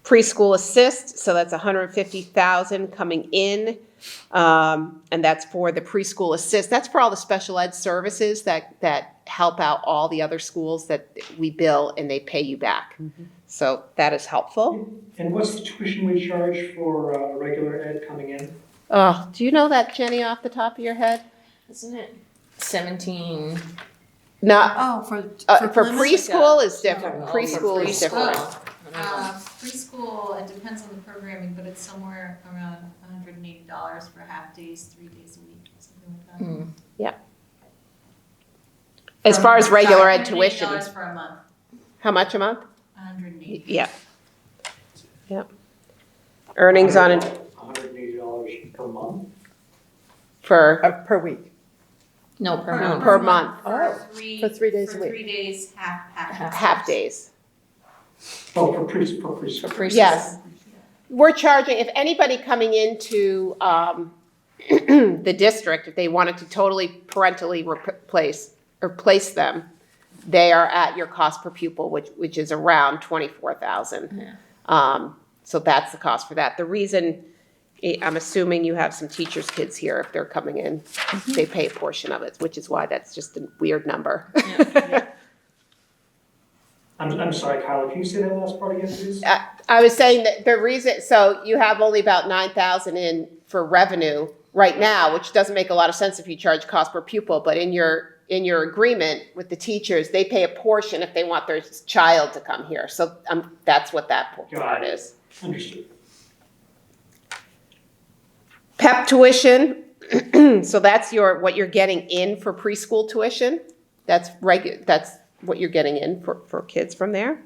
Preschool assist, so that's 150,000 coming in, and that's for the preschool assist. That's for all the special ed services that help out all the other schools that we bill and they pay you back. Mm-hmm. So that is helpful. And what's the tuition we charge for regular ed coming in? Oh, do you know that, Jenny, off the top of your head? Isn't it 17? Not Oh, for for Plymouth? preschool is different. No, Preschool is different. Oh, Preschool, it depends on the programming, but it's somewhere around $180 for half days, 3 days a week, something like that. As far as regular ed $180 tuition, for a month, how much a month? 180. Yeah. Yep. Earnings on it $180 per month? for, Per week. No, per month. per month, For for 3 days a For week. 3 days, half. half days. Oh, for preschool. Yes. We're charging, if anybody coming into the district, if they wanted to totally parentally replace them, they are at your cost per pupil, which is around 24,000. So that's the cost for that. The reason, I'm assuming you have some teachers' kids here, if they're coming in, they pay a portion of it, which is why that's just a weird number. I'm sorry, Kyla, can you say that last part again, please? I was saying that the reason, so you have only about 9,000 in for revenue right now, which doesn't make a lot of sense if you charge cost per pupil, but in your agreement with the teachers, they pay a portion if they want their child to come here. So that's what that part is. Understood. PEP tuition, so that's what you're getting in for preschool tuition. That's what you're getting in for kids from there.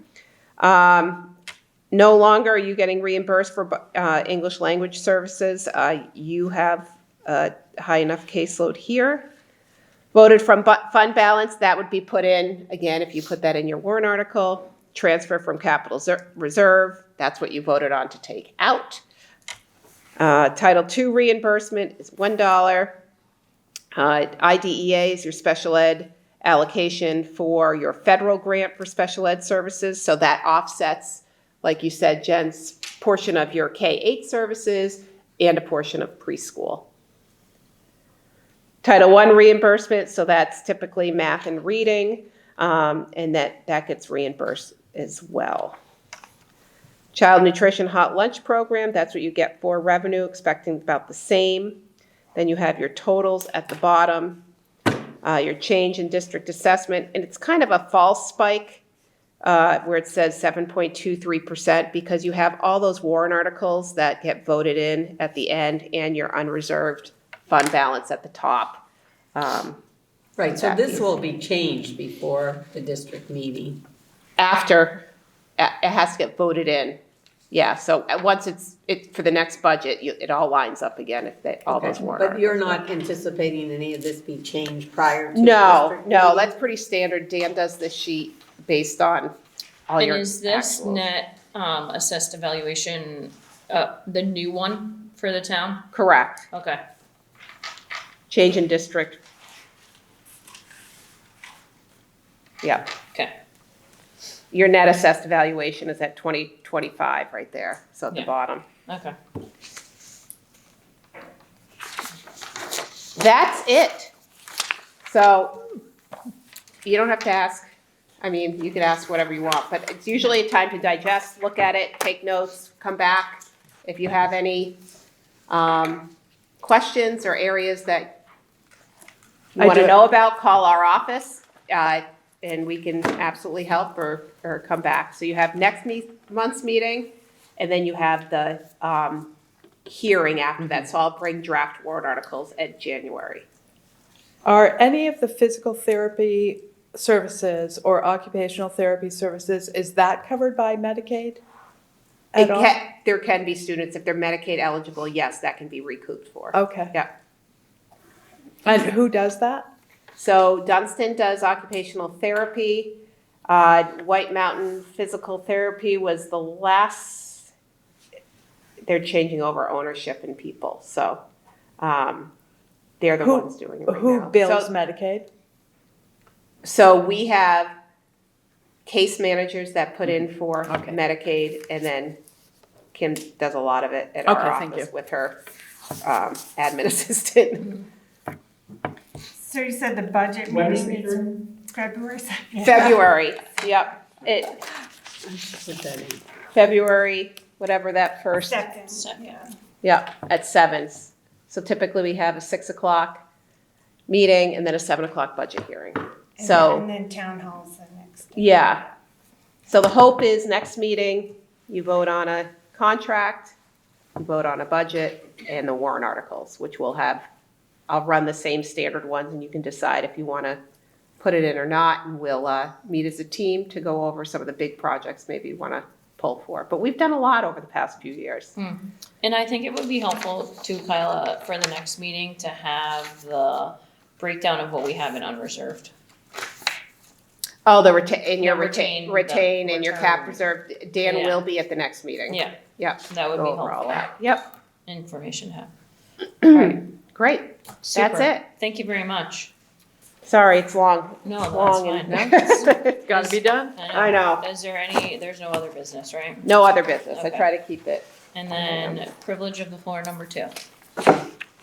No longer are you getting reimbursed for English language services. You have a high enough caseload here. Voted from fund balance, that would be put in, again, if you put that in your warrant article. Transfer from capital reserve, that's what you voted on to take out. Title II reimbursement is $1. IDEA is your special ed allocation for your federal grant for special ed services. So that offsets, like you said, Jen's portion of your K-8 services and a portion of preschool. Title I reimbursement, so that's typically math and reading, and that gets reimbursed as well. Child nutrition hot lunch program, that's what you get for revenue, expecting about the same. Then you have your totals at the bottom, your change in district assessment, and it's kind of a false spike where it says 7.23% because you have all those warrant articles that get voted in at the end and your unreserved fund balance at the top. Right, so this will be changed before the district meeting. After, it has to get voted in. Yeah, so once it's for the next budget, it all lines up again if all those warrant articles. But you're not anticipating any of this be changed prior to the No, district no, meeting? that's pretty standard. Dan does this sheet based on all your And is this actuals. net assessed evaluation the new one for the town? Correct. Okay. Change in district. Yeah. Okay. Your net assessed evaluation is at 2025 right there, so at the Yeah. bottom. Okay. That's it. So you don't have to ask, I mean, you could ask whatever you want, but it's usually a time to digest, look at it, take notes, come back. If you have any questions or areas that you I want to do- know about, call our office, and we can absolutely help or come back. So you have next month's meeting, and then you have the hearing after that. So I'll bring draft warrant articles at January. Are any of the physical therapy services or occupational therapy services, is that covered by Medicaid at all? There can be students, if they're Medicaid eligible, yes, that can be recouped for. Okay. Yeah. And who does that? So Dunstan does occupational therapy. White Mountain Physical Therapy was the last, they're changing over ownership and people, so they're the ones doing it right now. Who bills So- Medicaid? So we have case managers that put in for Okay. Medicaid, and then Kim does a lot of it at our Okay, thank office you. with her admin assistant. So you said the budget When is the meeting is hearing? February 2nd? February, yep, Put that in. February, whatever that first, Second. yeah, at 7. So typically we have a 6 o'clock meeting and then a 7 o'clock budget hearing. And So, then town hall's the next day. yeah. So the hope is next meeting, you vote on a contract, you vote on a budget, and the warrant articles, which will have, I'll run the same standard ones, and you can decide if you want to put it in or not, and we'll meet as a team to go over some of the big projects maybe you want to pull for. But we've done a lot over the past few years. And I think it would be helpful to Kyla for the next meeting to have the breakdown of what we have in unreserved. Oh, the retain, The retain and your cap return. reserve. Dan Yeah. will be at the next meeting. Yeah. Yep. That would be Go over all helpful that. Yep. information to have. Alright, Great. That's super. it. Thank you very much. Sorry, it's long. No, It's that's long fine. and- It's gotta be done. I know. Is there any, there's no other business, right? No other business. I Okay. try to keep it. And then privilege of the floor number 2.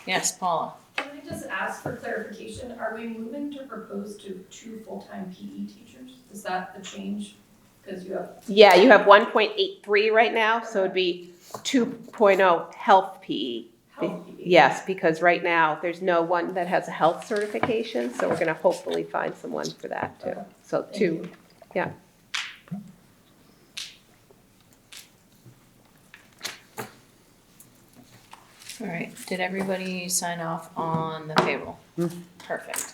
Yes, Paula. Can I just ask for clarification, are we moving to propose to 2 full-time PE teachers? Is that the change? Because you have, Yeah, you have 1.83 right now, so it'd be 2.0 health PE. health PE. Yes, because right now, there's no one that has a health certification, so we're gonna hopefully find someone for that too. Okay. So Thank 2, you. yeah. All right, did everybody sign off on the payroll? Perfect.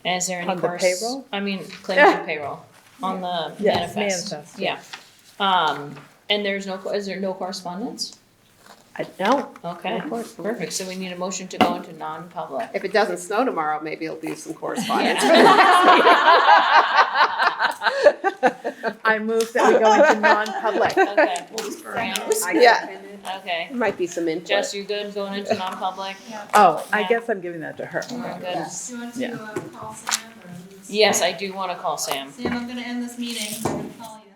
And is there any On the payroll? I mean, claims and payroll, on the Yes, manifest? manifest, Yeah. And there's no, is there no correspondence? I don't. Okay, No correspondence. perfect, so we need a motion to go into non-public. If it doesn't snow tomorrow, maybe it'll be some correspondence. I move that we go into non-public. Okay, Fran, Yeah. okay. Might be some input. Jess, you good going into non-public? Oh, I Yeah. guess I'm giving that to her. We're good. Do you want to Yeah. call Sam or? Yes, I do wanna call Sam. Sam, I'm gonna end this meeting, I'm gonna call you.